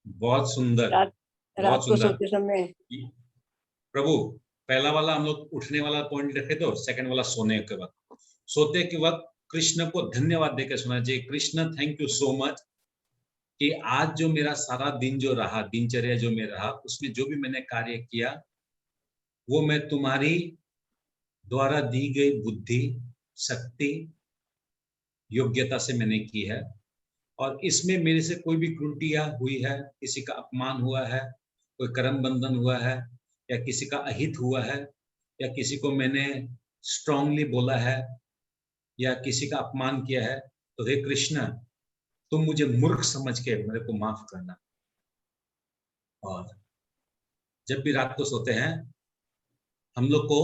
[SPEAKER 1] बहुत सुंदर।
[SPEAKER 7] रात को सोते समय
[SPEAKER 1] प्रभु पहला वाला हम लोग उठने वाला पॉइंट रखे तो सेकंड वाला सोने के वक्त, सोते के वक्त कृष्ण को धन्यवाद देकर सोना चाहिए। Krishna thank you so much कि आज जो मेरा सारा दिन जो रहा, दिनचर्या जो मेरा रहा, उसमें जो भी मैंने कार्य किया वो मैं तुम्हारी द्वारा दी गई बुद्धि, शक्ति, योग्यता से मैंने की है और इसमें मेरे से कोई भी त्रुटियां हुई है, किसी का अपमान हुआ है, कोई कर्म बंधन हुआ है या किसी का अहित हुआ है या किसी को मैंने स्ट्रांगली बोला है या किसी का अपमान किया है, तो हे कृष्ण तुम मुझे मूर्ख समझ के मेरे को माफ करना। और जब भी रात को सोते हैं हम लोग को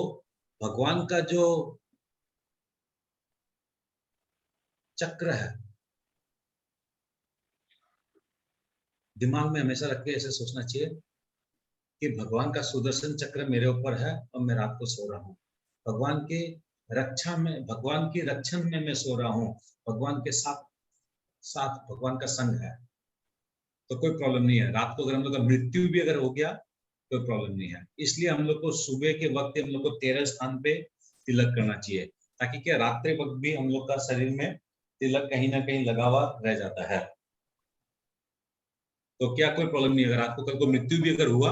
[SPEAKER 1] भगवान का जो चक्र है दिमाग में हमेशा रख के ऐसे सोचना चाहिए कि भगवान का सुदर्शन चक्र मेरे ऊपर है और मैं रात को सो रहा हूँ, भगवान के रक्षा में, भगवान की रक्षण में मैं सो रहा हूँ, भगवान के साथ भगवान का संग है, तो कोई प्रॉब्लम नहीं है। रात को अगर हम लोग का मृत्यु भी अगर हो गया कोई प्रॉब्लम नहीं है। इसलिए हम लोग को सुबह के वक्त हम लोग को 13 स्थान पे तिलक करना चाहिए, ताकि क्या रात्रि वक्त भी हम लोग का शरीर में तिलक कहीं ना कहीं लगा हुआ रह जाता है। तो क्या कोई प्रॉब्लम नहीं, अगर आपको कल को मृत्यु भी अगर हुआ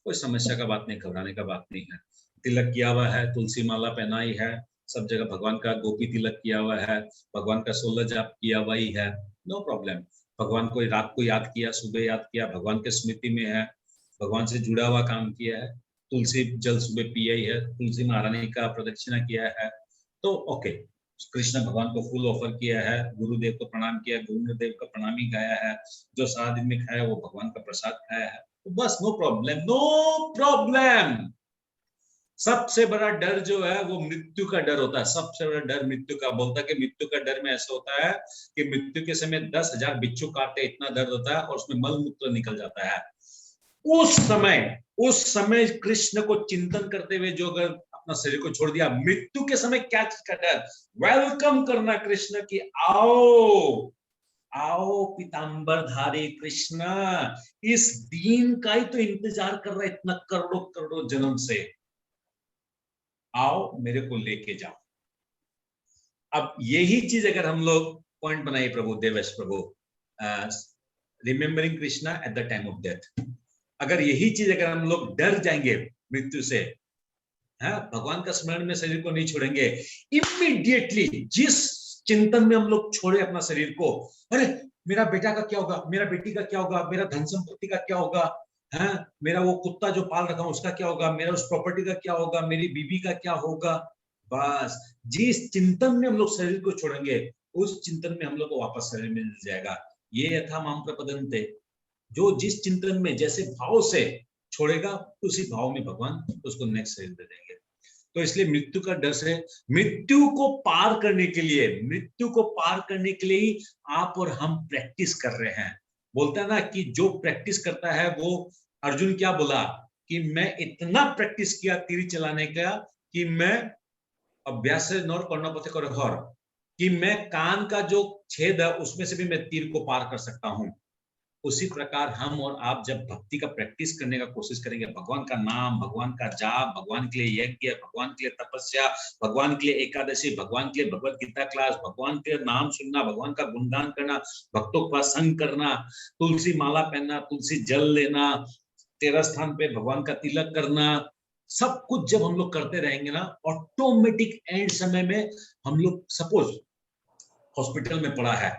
[SPEAKER 1] कोई समस्या का बात नहीं, घबराने का बात नहीं है। तिलक किया हुआ है, तुलसी माला पहनाई है, सब जगह भगवान का गोपी तिलक किया हुआ है, भगवान का 16 जाप किया हुआ ही है, नो प्रॉब्लम। भगवान को रात को याद किया, सुबह याद किया, भगवान के स्मृति में है, भगवान से जुड़ा हुआ काम किया है, तुलसी जल सुबह पिया ही है, तुलसी महारानी का प्रदक्षिणा किया है, तो ओके। कृष्ण भगवान को फूल ऑफर किया है, गुरुदेव को प्रणाम किया, गुरुदेव का प्रणामी गाया है, जो सारा दिन में खाया वो भगवान का प्रसाद खाया है, तो बस नो प्रॉब्लम, नो प्रॉब्लम। सबसे बड़ा डर जो है वो मृत्यु का डर होता है, सबसे बड़ा डर मृत्यु का। बोलता है कि मृत्यु का डर में ऐसा होता है कि मृत्यु के समय 10,000 बिच्छू काटते, इतना दर्द होता है, और उसमें मल मूत्र निकल जाता है। उस समय कृष्ण को चिंतन करते हुए जो अगर अपना शरीर को छोड़ दिया, मृत्यु के समय क्या चीज का डर, वेलकम करना कृष्ण की, आओ आओ पीताम्बरधारी कृष्ण, इस दिन का ही तो इंतजार कर रहा है इतना करोड़ों करोड़ों जन्म से, आओ मेरे को लेके जाओ। अब यही चीज अगर हम लोग पॉइंट बनाए प्रभु देवेश प्रभु, remembering Krishna at the time of death, अगर यही चीज अगर हम लोग डर जाएंगे मृत्यु से, भगवान का स्मरण में शरीर को नहीं छोड़ेंगे, इमीडिएटली जिस चिंतन में हम लोग छोड़े अपना शरीर को, अरे मेरा बेटा का क्या होगा, मेरा बेटी का क्या होगा, मेरा धन संपत्ति का क्या होगा, मेरा वो कुत्ता जो पाल रखा हूं उसका क्या होगा, मेरा उस प्रॉपर्टी का क्या होगा, मेरी बीवी का क्या होगा, बस जिस चिंतन में हम लोग शरीर को छोड़ेंगे उस चिंतन में हम लोग को वापस शरीर मिल जाएगा। ये यथा माम प्रपदन्ते, जो जिस चिंतन में जैसे भाव से छोड़ेगा उसी भाव में भगवान उसको नेक्स्ट शरीर दे देंगे। तो इसलिए मृत्यु का डर से, मृत्यु को पार करने के लिए ही आप और हम प्रैक्टिस कर रहे हैं। बोलता है ना कि जो प्रैक्टिस करता है वो, अर्जुन क्या बोला कि मैं इतना प्रैक्टिस किया तीर चलाने का कि मैं अभ्यास से नौर करना पड़ते कर हर, कि मैं कान का जो छेद है उसमें से भी मैं तीर को पार कर सकता हूं। उसी प्रकार हम और आप जब भक्ति का प्रैक्टिस करने का कोशिश करेंगे, भगवान का नाम, भगवान का जाप, भगवान के लिए यज्ञ, भगवान के लिए तपस्या, भगवान के लिए एकादशी, भगवान के लिए भगवत गीता क्लास, भगवान के नाम सुनना, भगवान का गुणगान करना, भक्तों का संग करना, तुलसी माला पहनना, तुलसी जल लेना, 13 स्थान पे भगवान का तिलक करना, सब कुछ जब हम लोग करते रहेंगे ना, ऑटोमेटिक एंड समय में हम लोग, सपोज हॉस्पिटल में पड़ा है,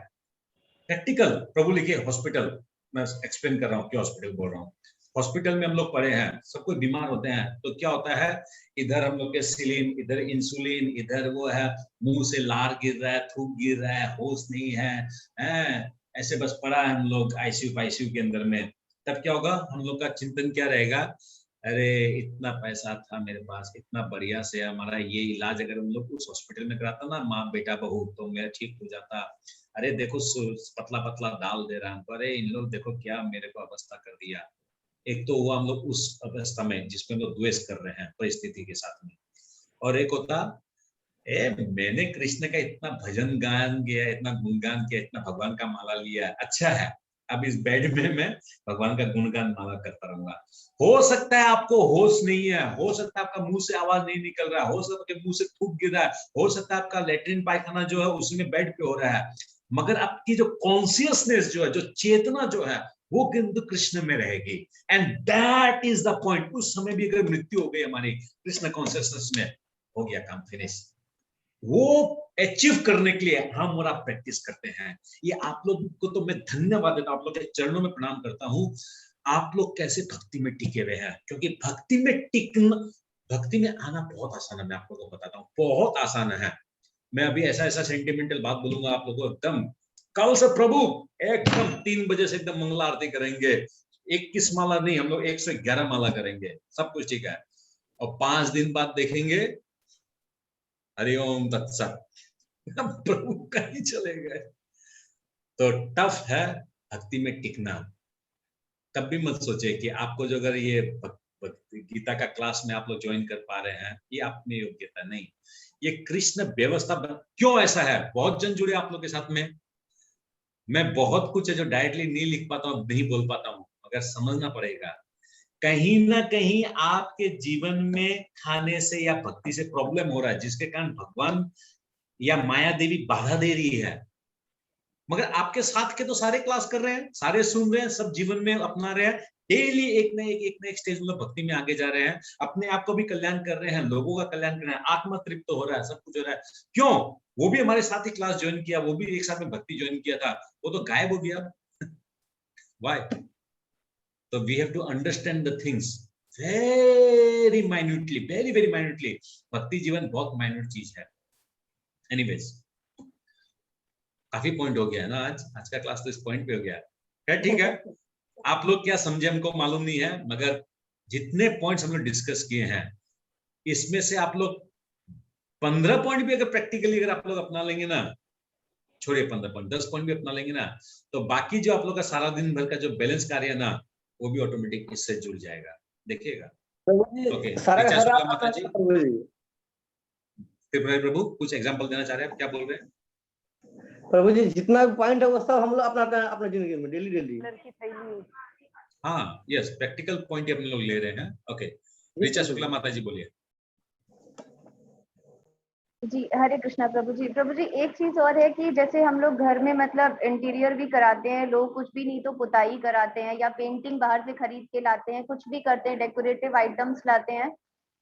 [SPEAKER 1] प्रैक्टिकल प्रभु लिखे हॉस्पिटल, मैं एक्सप्लेन कर रहा हूँ क्यों हॉस्पिटल बोल रहा हूँ। हॉस्पिटल में हम लोग पड़े हैं, सब कोई बीमार होते हैं, तो क्या होता है, इधर हम लोग के सिलिन, इधर इंसुलिन, इधर वो है, मुंह से लार गिर रहा है, थूक गिर रहा है, होश नहीं है, ऐसे बस पड़ा है हम लोग आईसीयू के अंदर में। तब क्या होगा, हम लोग का चिंतन क्या रहेगा, अरे इतना पैसा था मेरे पास, इतना बढ़िया से हमारा ये इलाज अगर हम लोग उस हॉस्पिटल में कराता ना, माँ बेटा बहू, तो मेरा ठीक हो जाता। अरे देखो पतला पतला दाल दे रहा हूँ, अरे इन लोग देखो क्या मेरे को अवस्था कर दिया। एक तो हुआ हम लोग उस अवस्था में जिसमें हम लोग द्वेष कर रहे हैं परिस्थिति के साथ में, और एक होता मैंने कृष्ण का इतना भजन गान किया, इतना गुणगान किया, इतना भगवान का माला लिया, अच्छा है, अब इस बेड में मैं भगवान का गुणगान माला करता रहूंगा। हो सकता है आपको होश नहीं है, हो सकता है आपका मुंह से आवाज नहीं निकल रहा है, हो सकता है मुंह से थूक गिर रहा है, हो सकता है आपका लेटरिन पायखाना जो है उसमें बेड पे हो रहा है, मगर आपकी जो कॉन्शियसनेस जो है, जो चेतना जो है, वो किंतु कृष्ण में रहेगी। And that is the point. उस समय भी अगर मृत्यु हो गई हमारी, कृष्ण कॉन्शियसनेस में, हो गया काम फिनिश। वो अचीव करने के लिए हम और आप प्रैक्टिस करते हैं। ये आप लोग को तो मैं धन्यवाद देता हूं, आप लोग के चरणों में प्रणाम करता हूं। आप लोग कैसे भक्ति में टिके हुए हैं, क्योंकि भक्ति में टिकना, भक्ति में आना बहुत आसान है। मैं आप लोगों को बताता हूँ, बहुत आसान है। मैं अभी ऐसा ऐसा सेंटिमेंटल बात बोलूंगा आप लोगों को, एकदम कल से प्रभु एकदम 3 बजे से एकदम मंगला आरती करेंगे। 21 माला नहीं, हम लोग 111 माला करेंगे, सब कुछ ठीक है। और 5 दिन बाद देखेंगे हरिओम तत्सत, प्रभु कहीं चले गए। तो टफ है भक्ति में टिकना। तब भी मत सोचे कि आपको जो अगर ये गीता का क्लास में आप लोग ज्वाइन कर पा रहे हैं, ये आप में योग्यता नहीं, ये कृष्ण व्यवस्था। क्यों ऐसा है, बहुत जन जुड़े आप लोग के साथ में। मैं बहुत कुछ है जो डायरेक्टली नहीं लिख पाता हूँ, नहीं बोल पाता हूँ, मगर समझना पड़ेगा। कहीं ना कहीं आपके जीवन में खाने से या भक्ति से प्रॉब्लम हो रहा है, जिसके कारण भगवान या माया देवी बाधा दे रही है। मगर आपके साथ के तो सारे क्लास कर रहे हैं, सारे सुन रहे हैं, सब जीवन में अपना रहे हैं, डेली एक न एक स्टेज में भक्ति में आगे जा रहे हैं, अपने आप को भी कल्याण कर रहे हैं, लोगों का कल्याण कर रहे हैं, आत्मा तृप्त हो रहा है, सब कुछ हो रहा है। क्यों? वो भी हमारे साथ ही क्लास ज्वाइन किया, वो भी एक साथ में भक्ति ज्वाइन किया था, वो तो गायब हो गया। Why? So we have to understand the things very minutely, very very minutely. भक्ति जीवन बहुत माइन्यूट चीज है। Anyways, काफी पॉइंट हो गया है ना आज का क्लास तो इस पॉइंट पे हो गया है। ठीक है, आप लोग क्या समझे हमको मालूम नहीं है, मगर जितने पॉइंट्स हम लोग डिस्कस किए हैं इसमें से आप लोग 15 पॉइंट भी अगर प्रैक्टिकली अगर आप लोग अपना लेंगे ना, छोड़िए 15 पॉइंट, 10 पॉइंट भी अपना लेंगे ना, तो बाकी जो आप लोग का सारा दिन भर का जो बैलेंस कार्य है ना, वो भी ऑटोमेटिक इससे जुड़ जाएगा, देखिएगा। ओके, माता जी, प्रभु कुछ एग्जांपल देना चाह रहे हैं, आप क्या बोल रहे हैं?
[SPEAKER 15] प्रभु जी जितना पॉइंट है वो सब हम लोग अपनाते हैं अपना जिंदगी में डेली।
[SPEAKER 1] हाँ, यस, प्रैक्टिकल पॉइंट हम लोग ले रहे हैं। ओके, ऋचा शुक्ला माता जी बोलिए।
[SPEAKER 14] जी हरे कृष्णा प्रभु जी। प्रभु जी एक चीज और है कि जैसे हम लोग घर में मतलब इंटीरियर भी कराते हैं, लोग कुछ भी नहीं तो पुताई कराते हैं या पेंटिंग बाहर से खरीद के लाते हैं, कुछ भी करते हैं, डेकोरेटिव आइटम्स लाते हैं,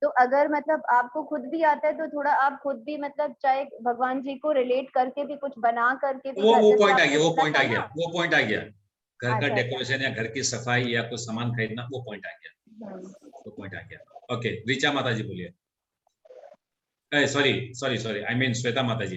[SPEAKER 14] तो अगर मतलब आपको खुद भी आता है तो थोड़ा आप खुद भी मतलब चाहे भगवान जी को रिलेट करके भी कुछ बना करके भी
[SPEAKER 1] वो पॉइंट आ गया, घर का डेकोरेशन या घर की सफाई या कुछ सामान खरीदना, वो पॉइंट आ गया। ओके, ऋचा माता जी बोलिए। सॉरी, आई मीन श्वेता माता जी।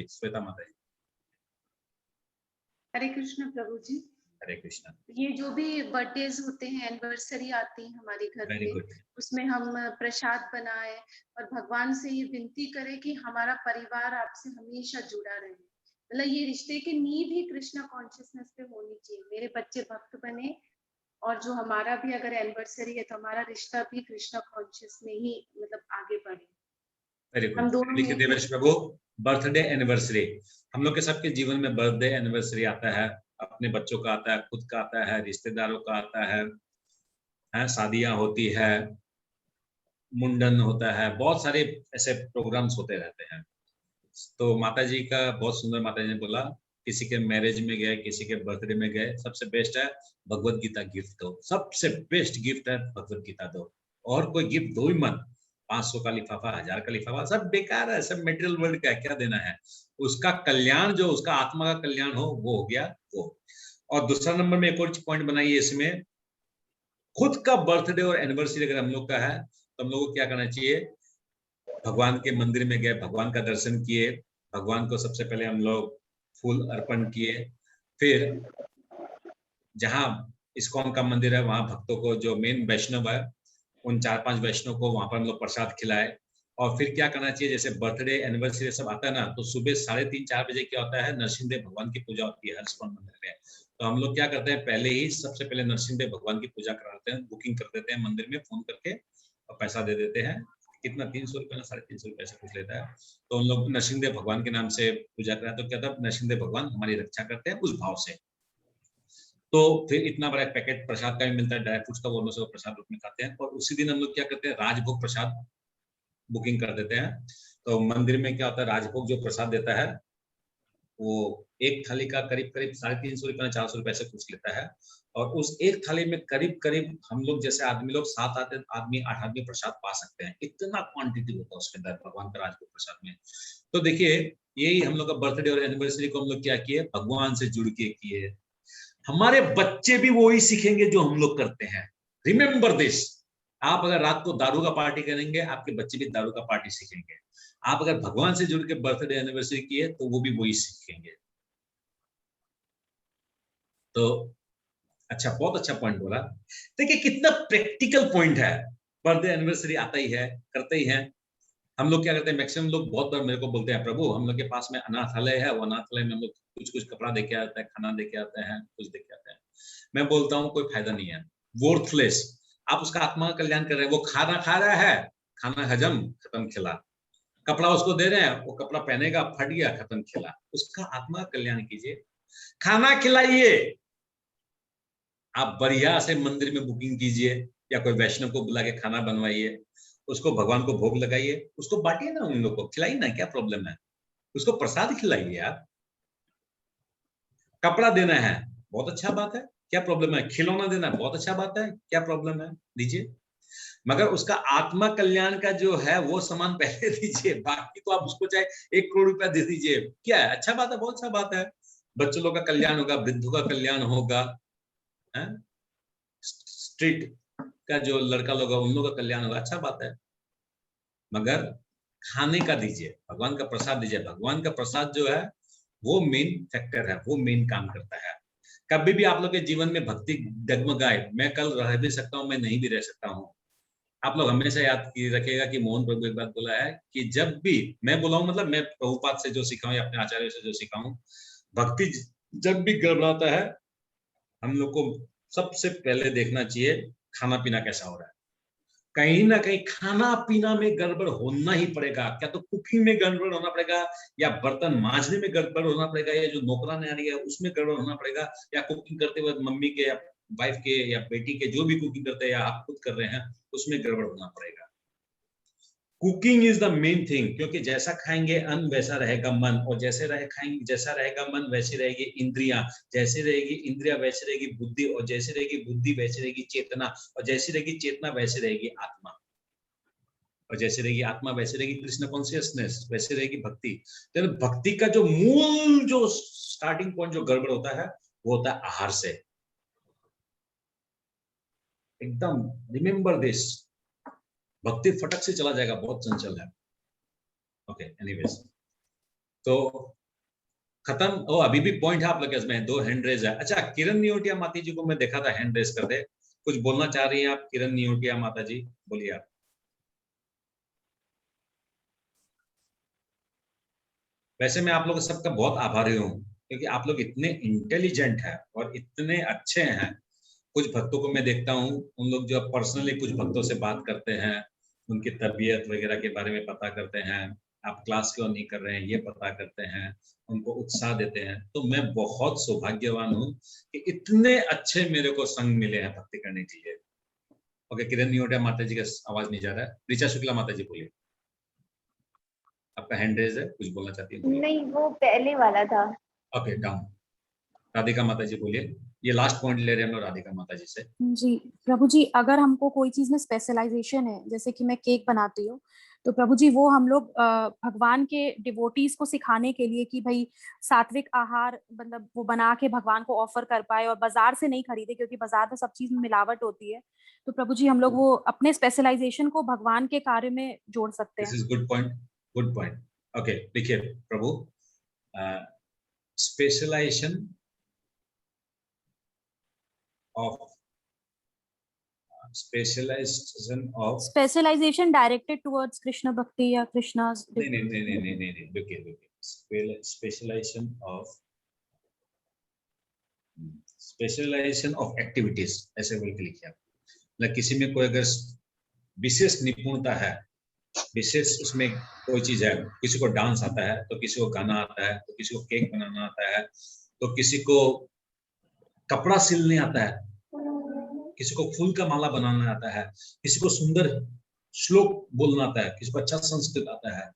[SPEAKER 16] हरे कृष्ण प्रभु जी।
[SPEAKER 1] हरे कृष्णा।
[SPEAKER 16] ये जो भी बर्थडेज होते हैं, एनिवर्सरी आती है हमारे घर में, उसमें हम प्रसाद बनाए और भगवान से ये विनती करें कि हमारा परिवार आपसे हमेशा जुड़ा रहे। मतलब ये रिश्ते की नींव ही कृष्णा कॉन्शियसनेस पे होनी चाहिए। मेरे बच्चे भक्त बने और जो हमारा भी अगर एनिवर्सरी है तो हमारा रिश्ता भी कृष्णा कॉन्शियस में ही मतलब आगे बढ़े।
[SPEAKER 1] Very good. लिखिए देवेश प्रभु, बर्थडे एनिवर्सरी, हम लोग के सबके जीवन में बर्थडे एनिवर्सरी आता है, अपने बच्चों का आता है, खुद का आता है, रिश्तेदारों का आता है, शादियां होती है, मुंडन होता है, बहुत सारे ऐसे प्रोग्राम्स होते रहते हैं। तो माता जी का बहुत सुंदर, माता जी ने बोला किसी के मैरिज में गए, किसी के बर्थडे में गए, सबसे बेस्ट है भगवत गीता गिफ्ट दो, सबसे बेस्ट गिफ्ट है भगवत गीता दो, और कोई गिफ्ट दो ही मत। 500 का लिफाफा, 1000 का लिफाफा, सब बेकार है, सब मटेरियल वर्ल्ड का क्या देना है। उसका कल्याण, जो उसका आत्मा का कल्याण हो वो हो गया वो। और दूसरा नंबर में एक और पॉइंट बनाइए इसमें, खुद का बर्थडे और एनिवर्सरी अगर हम लोग का है तो हम लोग को क्या करना चाहिए, भगवान के मंदिर में गए, भगवान का दर्शन किए, भगवान को सबसे पहले हम लोग फूल अर्पण किए, फिर जहाँ इस्कॉन का मंदिर है वहां भक्तों को, जो मेन वैष्णव है उन 4-5 वैष्णव को वहां पर हम लोग प्रसाद खिलाए। और फिर क्या करना चाहिए, जैसे बर्थडे एनिवर्सरी सब आता है ना, तो सुबह 3:30-4 बजे क्या होता है, नरसिंह देव भगवान की पूजा होती है हर इस्कॉन मंदिर में। तो हम लोग क्या करते हैं, पहले ही सबसे पहले नरसिंह देव भगवान की पूजा कराते हैं, बुकिंग कर देते हैं मंदिर में फोन करके और पैसा दे देते हैं, कितना 300 रुपये ना 350 रुपये ऐसा कुछ लेता है। तो हम लोग नरसिंह देव भगवान के नाम से पूजा कराते, तो क्या था, नरसिंह देव भगवान हमारी रक्षा करते हैं उस भाव से। तो फिर इतना बड़ा पैकेट प्रसाद का भी मिलता है, ड्राई फ्रूट्स का, वो हम लोग प्रसाद रूप में खाते हैं। और उसी दिन हम लोग क्या करते हैं, राजभोग प्रसाद बुकिंग कर देते हैं। तो मंदिर में क्या होता है, राजभोग जो प्रसाद देता है वो एक थाली का करीब 350 रुपये 400 रुपये ऐसे कुछ लेता है। और उस एक थाली में करीब हम लोग जैसे आदमी लोग 7 आदमी 8 आदमी प्रसाद पा सकते हैं, इतना क्वांटिटी होता है उसके अंदर भगवान का राजभोग प्रसाद में। तो देखिए, यही हम लोग का बर्थडे और एनिवर्सरी को हम लोग क्या किए, भगवान से जुड़ के किए। हमारे बच्चे भी वही सीखेंगे जो हम लोग करते हैं। रिमेम्बर दिस, आप अगर रात को दारू का पार्टी करेंगे, आपके बच्चे भी दारू का पार्टी सीखेंगे। आप अगर भगवान से जुड़ के बर्थडे एनिवर्सरी किए तो वो भी वही सीखेंगे। तो अच्छा, बहुत अच्छा पॉइंट बोला। देखिए कितना प्रैक्टिकल पॉइंट है। बर्थडे एनिवर्सरी आता ही है, करते ही है। हम लोग क्या करते हैं, मैक्सिमम लोग बहुत बार मेरे को बोलते हैं, प्रभु हम लोग के पास में अनाथालय है, वो अनाथालय में हम लोग कुछ कपड़ा देके आता है, खाना देके आते हैं, कुछ देके आते हैं। मैं बोलता हूँ कोई फायदा नहीं है, वर्थलेस। आप उसका आत्मा का कल्याण कर रहे हैं, वो खाना खा रहा है, खाना हजम, खत्म, खिला। कपड़ा उसको दे रहे हैं, वो कपड़ा पहनेगा, फट गया, खत्म, खिला। उसका आत्मा का कल्याण कीजिए, खाना खिलाइए। आप बढ़िया से मंदिर में बुकिंग कीजिए, या कोई वैष्णव को बुला के खाना बनवाइए, उसको भगवान को भोग लगाइए, उसको बांटिए ना, उन लोग को खिलाइए ना, क्या प्रॉब्लम है? उसको प्रसाद खिलाइए यार। कपड़ा देना है, बहुत अच्छा बात है, क्या प्रॉब्लम है? खिलौना देना है, बहुत अच्छा बात है, क्या प्रॉब्लम है? दीजिए, मगर उसका आत्मा कल्याण का जो है वो सामान पहले दीजिए, बाकी तो आप उसको चाहे 1 करोड़ रुपया दे दीजिए, क्या है? अच्छा बात है, बहुत अच्छा बात है। बच्चों लोग का कल्याण होगा, वृद्धों का कल्याण होगा, स्ट्रीट का जो लड़का लोग है उन लोगों का कल्याण होगा, अच्छा बात है। मगर खाने का दीजिए, भगवान का प्रसाद दीजिए। भगवान का प्रसाद जो है वो मेन फैक्टर है, वो मेन काम करता है। कभी भी आप लोग के जीवन में भक्ति डगमगाए, मैं कल रह भी सकता हूँ, मैं नहीं भी रह सकता हूँ। आप लोग हमेशा याद रखिएगा कि मोहन प्रभु एक बात बोला है कि जब भी मैं बोला हूँ, मतलब मैं प्रभुपाद से जो सीखा हूँ या अपने आचार्य से जो सीखा हूँ, भक्ति जब भी गड़बड़ाता है, हम लोग को सबसे पहले देखना चाहिए खाना पीना कैसा हो रहा है। कहीं ना कहीं खाना पीना में गड़बड़ होना ही पड़ेगा, क्या तो कुकिंग में गड़बड़ होना पड़ेगा, या बर्तन मांजने में गड़बड़ होना पड़ेगा, या जो नौकरानी आ रही है उसमें गड़बड़ होना पड़ेगा, या कुकिंग करते हुए मम्मी के या वाइफ के या बेटी के जो भी कुकिंग करते हैं या आप खुद कर रहे हैं उसमें गड़बड़ होना पड़ेगा। Cooking is the main thing, क्योंकि जैसा खाएंगे अन्न वैसा रहेगा मन, और खाएंगे जैसा रहेगा मन वैसी रहेगी इंद्रियां, जैसे रहेगी इंद्रिया वैसी रहेगी बुद्धि, और जैसी रहेगी बुद्धि वैसी रहेगी चेतना, और जैसी रहेगी चेतना वैसी रहेगी आत्मा, और जैसे रहेगी आत्मा वैसे रहेगी कृष्ण कॉन्शियसनेस, वैसे रहेगी भक्ति। तो भक्ति का जो मूल जो स्टार्टिंग पॉइंट जो गड़बड़ होता है वो होता है आहार से। एकदम रिमेम्बर दिस, भक्ति फटक से चला जाएगा, बहुत चंचल है। ओके, एनीवेज, तो खत्म। ओ, अभी भी पॉइंट है आप लोग के इसमें, 2 हैंड रेज है। अच्छा, किरण नियोटिया माता जी को मैं देखा था हैंड रेज करते, कुछ बोलना चाह रही हैं आप किरण नियोटिया माता जी? बोलिए आप। वैसे मैं आप लोग सबका बहुत आभारी हूँ, क्योंकि आप लोग इतने इंटेलिजेंट हैं और इतने अच्छे हैं। कुछ भक्तों को मैं देखता हूँ, उन लोग जो पर्सनली कुछ भक्तों से बात करते हैं, उनकी तबीयत वगैरह के बारे में पता करते हैं, आप क्लास क्यों नहीं कर रहे हैं ये पता करते हैं, उनको उत्साह देते हैं। तो मैं बहुत सौभाग्यवान हूँ कि इतने अच्छे मेरे को संग मिले हैं भक्ति करने के लिए। ओके, किरण नियोटिया माता जी का आवाज नहीं जा रहा है। ऋचा शुक्ला माता जी बोलिए, आपका हैंड रेज है, कुछ बोलना चाहती है?
[SPEAKER 14] नहीं, वो पहले वाला था।
[SPEAKER 1] Okay, down. राधिका माता जी बोलिए, ये लास्ट पॉइंट ले रहे हैं हम लोग राधिका माता जी से।
[SPEAKER 4] जी प्रभु जी, अगर हमको कोई चीज में स्पेशलाइजेशन है, जैसे कि मैं केक बनाती हूँ, तो प्रभु जी वो हम लोग भगवान के डिवोटीज को सिखाने के लिए कि भाई सात्विक आहार मतलब वो बना के भगवान को ऑफर कर पाए और बाजार से नहीं खरीदे, क्योंकि बाजार में सब चीज में मिलावट होती है। तो प्रभु जी हम लोग वो अपने स्पेशलाइजेशन को भगवान के कार्य में जोड़ सकते हैं।
[SPEAKER 1] This is good point, good point. Okay, देखिए प्रभु, specialization of
[SPEAKER 4] specialization directed towards Krishna bhakti या कृष्णा's
[SPEAKER 1] नहीं, देखिए स्पेशलाइजेशन ऑफ एक्टिविटीज ऐसे बोल के लिखिए आप। मतलब किसी में कोई अगर विशेष निपुणता है, विशेष उसमें कोई चीज है, किसी को डांस आता है तो किसी को गाना आता है, तो किसी को केक बनाना आता है, तो किसी को कपड़ा सिलने आता है, किसी को फूल का माला बनाना आता है, किसी को सुंदर श्लोक बोलना आता है, किसी को अच्छा संस्कृत आता है।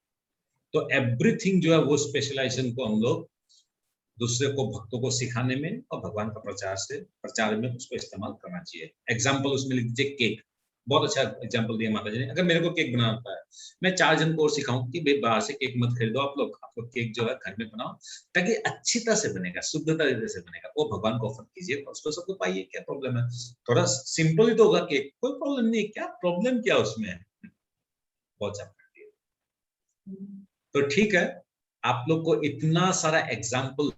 [SPEAKER 1] तो एवरीथिंग जो है वो स्पेशलाइजेशन को हम लोग दूसरे को भक्तों को सिखाने में और भगवान का प्रचार में उसको इस्तेमाल करना चाहिए। एग्जाम्पल उसमें लिख दीजिए केक, बहुत अच्छा एग्जाम्पल दिया माता जी ने। अगर मेरे को केक बनाना आता है, मैं 4 जन को और सिखाऊं कि भाई बाहर से केक मत खरीदो, आप लोग केक जो है घर में बनाओ, ताकि अच्छी तरह से बनेगा, शुद्धता से बनेगा, वो भगवान को ऑफर कीजिए, उसको सबको पाइए, क्या प्रॉब्लम है? थोड़ा सिंपल ही तो होगा केक, कोई प्रॉब्लम नहीं, क्या प्रॉब्लम क्या उसमें है? बहुत अच्छा। तो ठीक है, आप लोग को इतना सारा एग्जाम्पल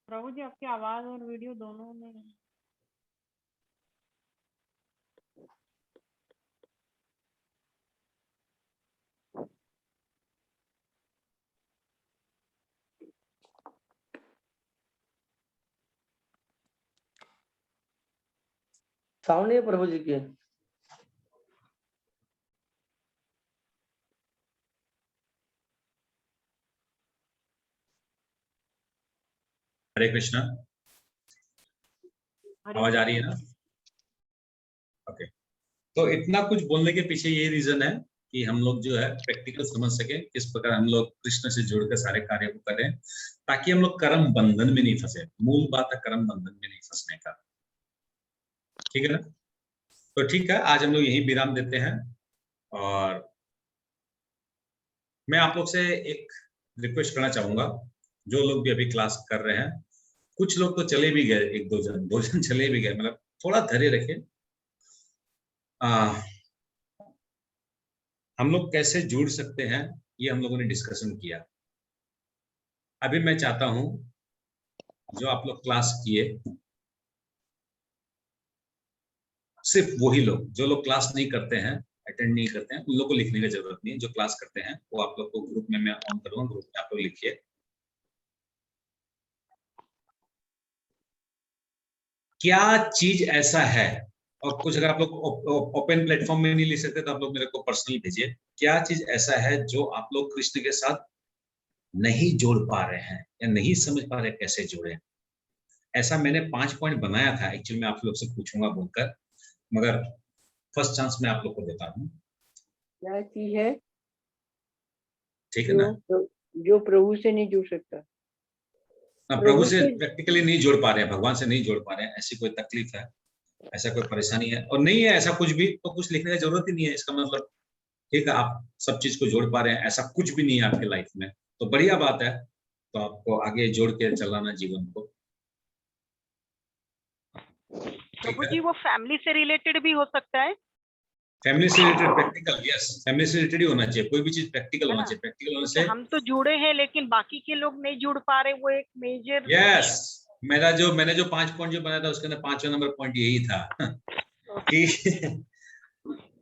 [SPEAKER 2] प्रभु जी आपकी आवाज और वीडियो दोनों में
[SPEAKER 15] साउंड नहीं है प्रभु जी की।
[SPEAKER 1] हरे कृष्णा, आवाज आ रही है ना? ओके, तो इतना कुछ बोलने के पीछे ये रीजन है कि हम लोग जो है प्रैक्टिकल समझ सके किस प्रकार हम लोग कृष्ण से जुड़कर सारे कार्य को करें, ताकि हम लोग कर्म बंधन में नहीं फंसे। मूल बात है कर्म बंधन में नहीं फंसने का, ठीक है ना? तो ठीक है, आज हम लोग यही विराम देते हैं। और मैं आप लोग से एक रिक्वेस्ट करना चाहूंगा, जो लोग भी अभी क्लास कर रहे हैं, कुछ लोग तो चले भी गए, एक दो जन चले भी गए, मतलब थोड़ा धैर्य रखें। हम लोग कैसे जुड़ सकते हैं ये हम लोगों ने डिस्कशन किया। अभी मैं चाहता हूं जो आप लोग क्लास किए, सिर्फ वही लोग, जो लोग क्लास नहीं करते हैं, अटेंड नहीं करते हैं, उन लोग को लिखने की जरूरत नहीं है। जो क्लास करते हैं वो आप लोग को ग्रुप में मैं ऑन करूंगा, ग्रुप में आप लोग लिखिए क्या चीज ऐसा है। और कुछ अगर आप लोग ओपन प्लेटफॉर्म में नहीं लिख सकते तो आप लोग मेरे को पर्सनल भेजिए, क्या चीज ऐसा है जो आप लोग कृष्ण के साथ नहीं जोड़ पा रहे हैं या नहीं समझ पा रहे कैसे जोड़े। ऐसा मैंने 5 पॉइंट बनाया था, एक्चुअली मैं आप लोग से पूछूंगा बोलकर, मगर फर्स्ट चांस मैं आप लोग को देता हूँ।
[SPEAKER 7] क्या चीज है
[SPEAKER 1] ठीक है ना?
[SPEAKER 7] जो प्रभु से नहीं जुड़ सकता,
[SPEAKER 1] प्रभु से प्रैक्टिकली नहीं जोड़ पा रहे हैं, भगवान से नहीं जोड़ पा रहे हैं, ऐसी कोई तकलीफ है, ऐसा कोई परेशानी है और नहीं है ऐसा कुछ भी, तो कुछ लिखने की जरूरत ही नहीं है। इसका मतलब ठीक है, आप सब चीज को जोड़ पा रहे हैं, ऐसा कुछ भी नहीं है आपके लाइफ में, तो बढ़िया बात है। तो आपको आगे जोड़ के चलाना जीवन को।
[SPEAKER 13] प्रभु जी, वो फैमिली से रिलेटेड भी हो सकता है?
[SPEAKER 1] फैमिली से रिलेटेड प्रैक्टिकल, यस, फैमिली से रिलेटेड ही होना चाहिए, कोई भी चीज प्रैक्टिकल होना चाहिए। प्रैक्टिकल होने से
[SPEAKER 13] हम तो जुड़े हैं लेकिन बाकी के लोग नहीं जुड़ पा रहे, वो एक मेजर।
[SPEAKER 1] यस, मैंने जो 5 पॉइंट जो बनाया था उसके अंदर 5वां नंबर पॉइंट यही था कि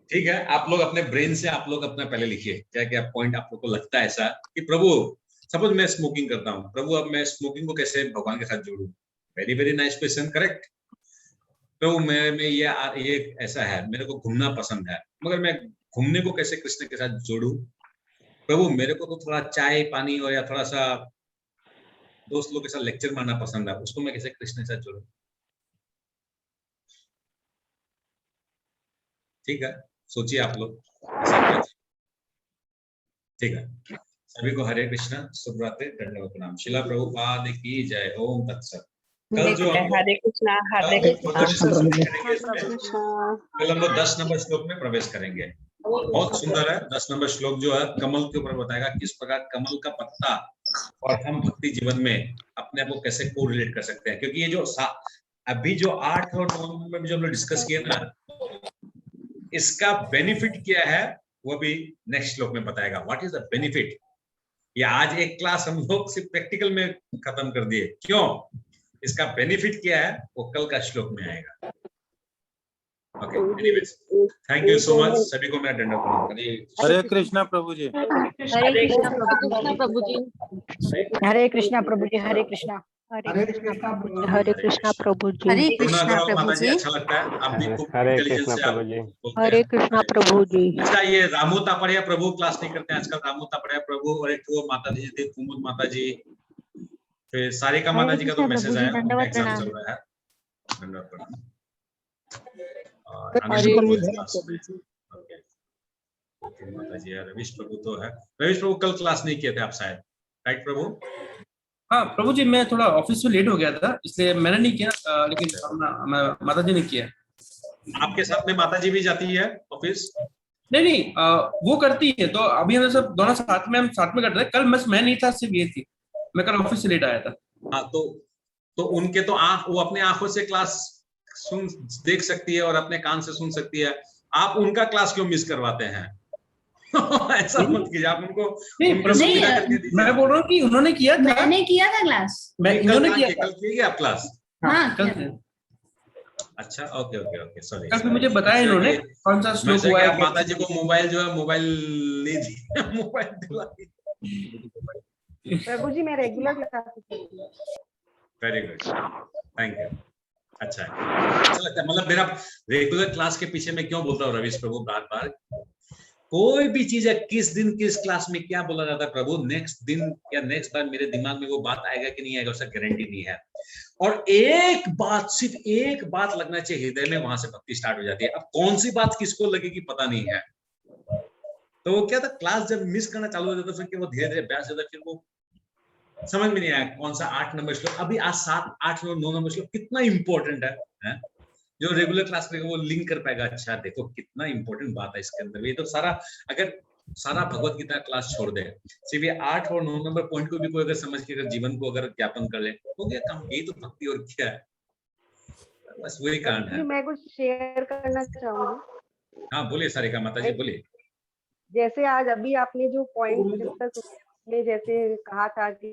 [SPEAKER 1] ठीक है, आप लोग अपने ब्रेन से आप लोग अपना पहले लिखिए क्या क्या पॉइंट आप लोग को लगता है ऐसा कि प्रभु, सपोज मैं स्मोकिंग करता हूँ, प्रभु अब मैं स्मोकिंग को कैसे भगवान के साथ जोड़ूं। Very very nice question, correct. प्रभु मैं ये ऐसा है, मेरे को घूमना पसंद है, मगर मैं घूमने को कैसे कृष्ण के साथ जोड़ूं। प्रभु मेरे को तो थोड़ा चाय पानी और या थोड़ा सा दोस्त लोग के साथ लेक्चर मारना पसंद है, उसको मैं कैसे कृष्ण के साथ जोड़ूं। ठीक है, सोचिए आप लोग। ठीक है, सभी को हरे कृष्णा, शुभ रात्रि, दंडवत प्रणाम। शिला प्रभुपाद की जय। ओम तत्सत। कल जो हम
[SPEAKER 17] हरे कृष्णा, हरे कृष्णा,
[SPEAKER 1] कल हम लोग 10 नंबर श्लोक में प्रवेश करेंगे। बहुत सुंदर है 10 नंबर श्लोक, जो है कमल के ऊपर बताएगा किस प्रकार कमल का पत्ता और हम भक्ति जीवन में अपने आप को कैसे को रिलेट कर सकते हैं। क्योंकि ये जो अभी जो 8 और 9 नंबर में जो हम लोग डिस्कस किए ना, इसका बेनिफिट क्या है वो भी नेक्स्ट श्लोक में बताएगा। What is the benefit. ये आज एक क्लास हम लोग सिर्फ प्रैक्टिकल में खत्म कर दिए, क्यों, इसका बेनिफिट क्या है वो कल का श्लोक में आएगा। Okay, anyways, thank you so much, सभी को मेरा दंडवत प्रणाम।
[SPEAKER 18] हरे कृष्णा प्रभु जी।
[SPEAKER 10] हरे कृष्णा प्रभु जी।
[SPEAKER 3] हरे कृष्णा प्रभु जी। हरे कृष्णा।
[SPEAKER 17] हरे कृष्णा प्रभु जी।
[SPEAKER 10] हरे कृष्णा प्रभु जी।
[SPEAKER 1] अच्छा लगता है आप भी खूब
[SPEAKER 17] हरे
[SPEAKER 1] इंटेलिजेंस
[SPEAKER 17] कृष्णा
[SPEAKER 1] से
[SPEAKER 17] प्रभु जी।
[SPEAKER 10] हरे कृष्णा प्रभु जी।
[SPEAKER 1] अच्छा, ये रामू तापड़िया प्रभु क्लास नहीं करते हैं आजकल। रामू तापड़िया प्रभु और एक वो माता जी थी कुमुद माता जी, फिर सारिका माता जी का तो मैसेज आया, उनका एग्जाम चल रहा है। धन्यवाद प्रणाम। और रविश प्रभु इस क्लास में, ओके माता जी, रविश प्रभु तो है। रविश प्रभु कल क्लास नहीं किए थे आप शायद, राइट प्रभु?
[SPEAKER 6] हाँ प्रभु जी, मैं थोड़ा ऑफिस में लेट हो गया था इसलिए मैंने नहीं किया, लेकिन माता जी ने किया।
[SPEAKER 1] आपके साथ में माता जी भी जाती है ऑफिस?
[SPEAKER 6] नहीं, वो करती है, तो अभी हम सब दोनों साथ में करते हैं। कल मैं नहीं था, सिर्फ ये थी, मैं कल ऑफिस से लेट आया था।
[SPEAKER 1] हाँ, तो उनके तो वो अपने आंखों से क्लास देख सकती है और अपने कान से सुन सकती है, आप उनका क्लास क्यों मिस करवाते हैं? ऐसा मत कीजिए, आप उनको सुविधा करके दीजिए।
[SPEAKER 6] मैं बोल रहा हूँ कि उन्होंने किया था,
[SPEAKER 8] मैंने किया था क्लास,
[SPEAKER 6] इन्होंने किया था।
[SPEAKER 1] कल किए आप क्लास?
[SPEAKER 8] हाँ
[SPEAKER 6] कल।
[SPEAKER 1] अच्छा, ओके ओके ओके, सॉरी।
[SPEAKER 6] कल मुझे बताया इन्होंने कौन सा श्लोक हुआ है।
[SPEAKER 1] माता जी को मोबाइल जो है मोबाइल नहीं दिया, मोबाइल दिला।
[SPEAKER 2] प्रभु जी मैं regular class.
[SPEAKER 1] Very good, thank you. अच्छा लगता है। मतलब मेरा रेगुलर क्लास के पीछे मैं क्यों बोलता हूँ रवीश प्रभु बार बार, कोई भी चीज है किस दिन किस क्लास में क्या बोला जाता है प्रभु, नेक्स्ट दिन या नेक्स्ट बार मेरे दिमाग में वो बात आएगा कि नहीं आएगा उसका गारंटी नहीं है। और एक बात, सिर्फ एक बात लगना चाहिए हृदय में, वहां से भक्ति स्टार्ट हो जाती है। अब कौन सी बात किसको लगेगी पता नहीं है। तो वो क्या था, क्लास जब मिस करना चालू हो जाता फिर वो धीरे धीरे अभ्यास होता, फिर वो समझ में नहीं आया कौन सा 8 नंबर श्लोक, अभी आज 7, 8, 9 नंबर श्लोक कितना इंपॉर्टेंट है? जो रेगुलर क्लास में वो लिंक कर पाएगा, अच्छा देखो कितना इंपॉर्टेंट बात है इसके अंदर। ये तो सारा, अगर सारा भगवत गीता क्लास छोड़ दे, सिर्फ ये 8 और 9 नंबर पॉइंट को भी कोई अगर समझ के अगर जीवन को अगर ज्ञापन कर ले, हो गया काम। यही तो भक्ति और क्या है, बस वही कारण है।
[SPEAKER 18] मैं कुछ शेयर करना चाहूंगी।
[SPEAKER 1] हाँ बोलिए सारिका माता जी, बोलिए।
[SPEAKER 18] जैसे आज अभी आपने जो पॉइंट डिस्कस में जैसे कहा था कि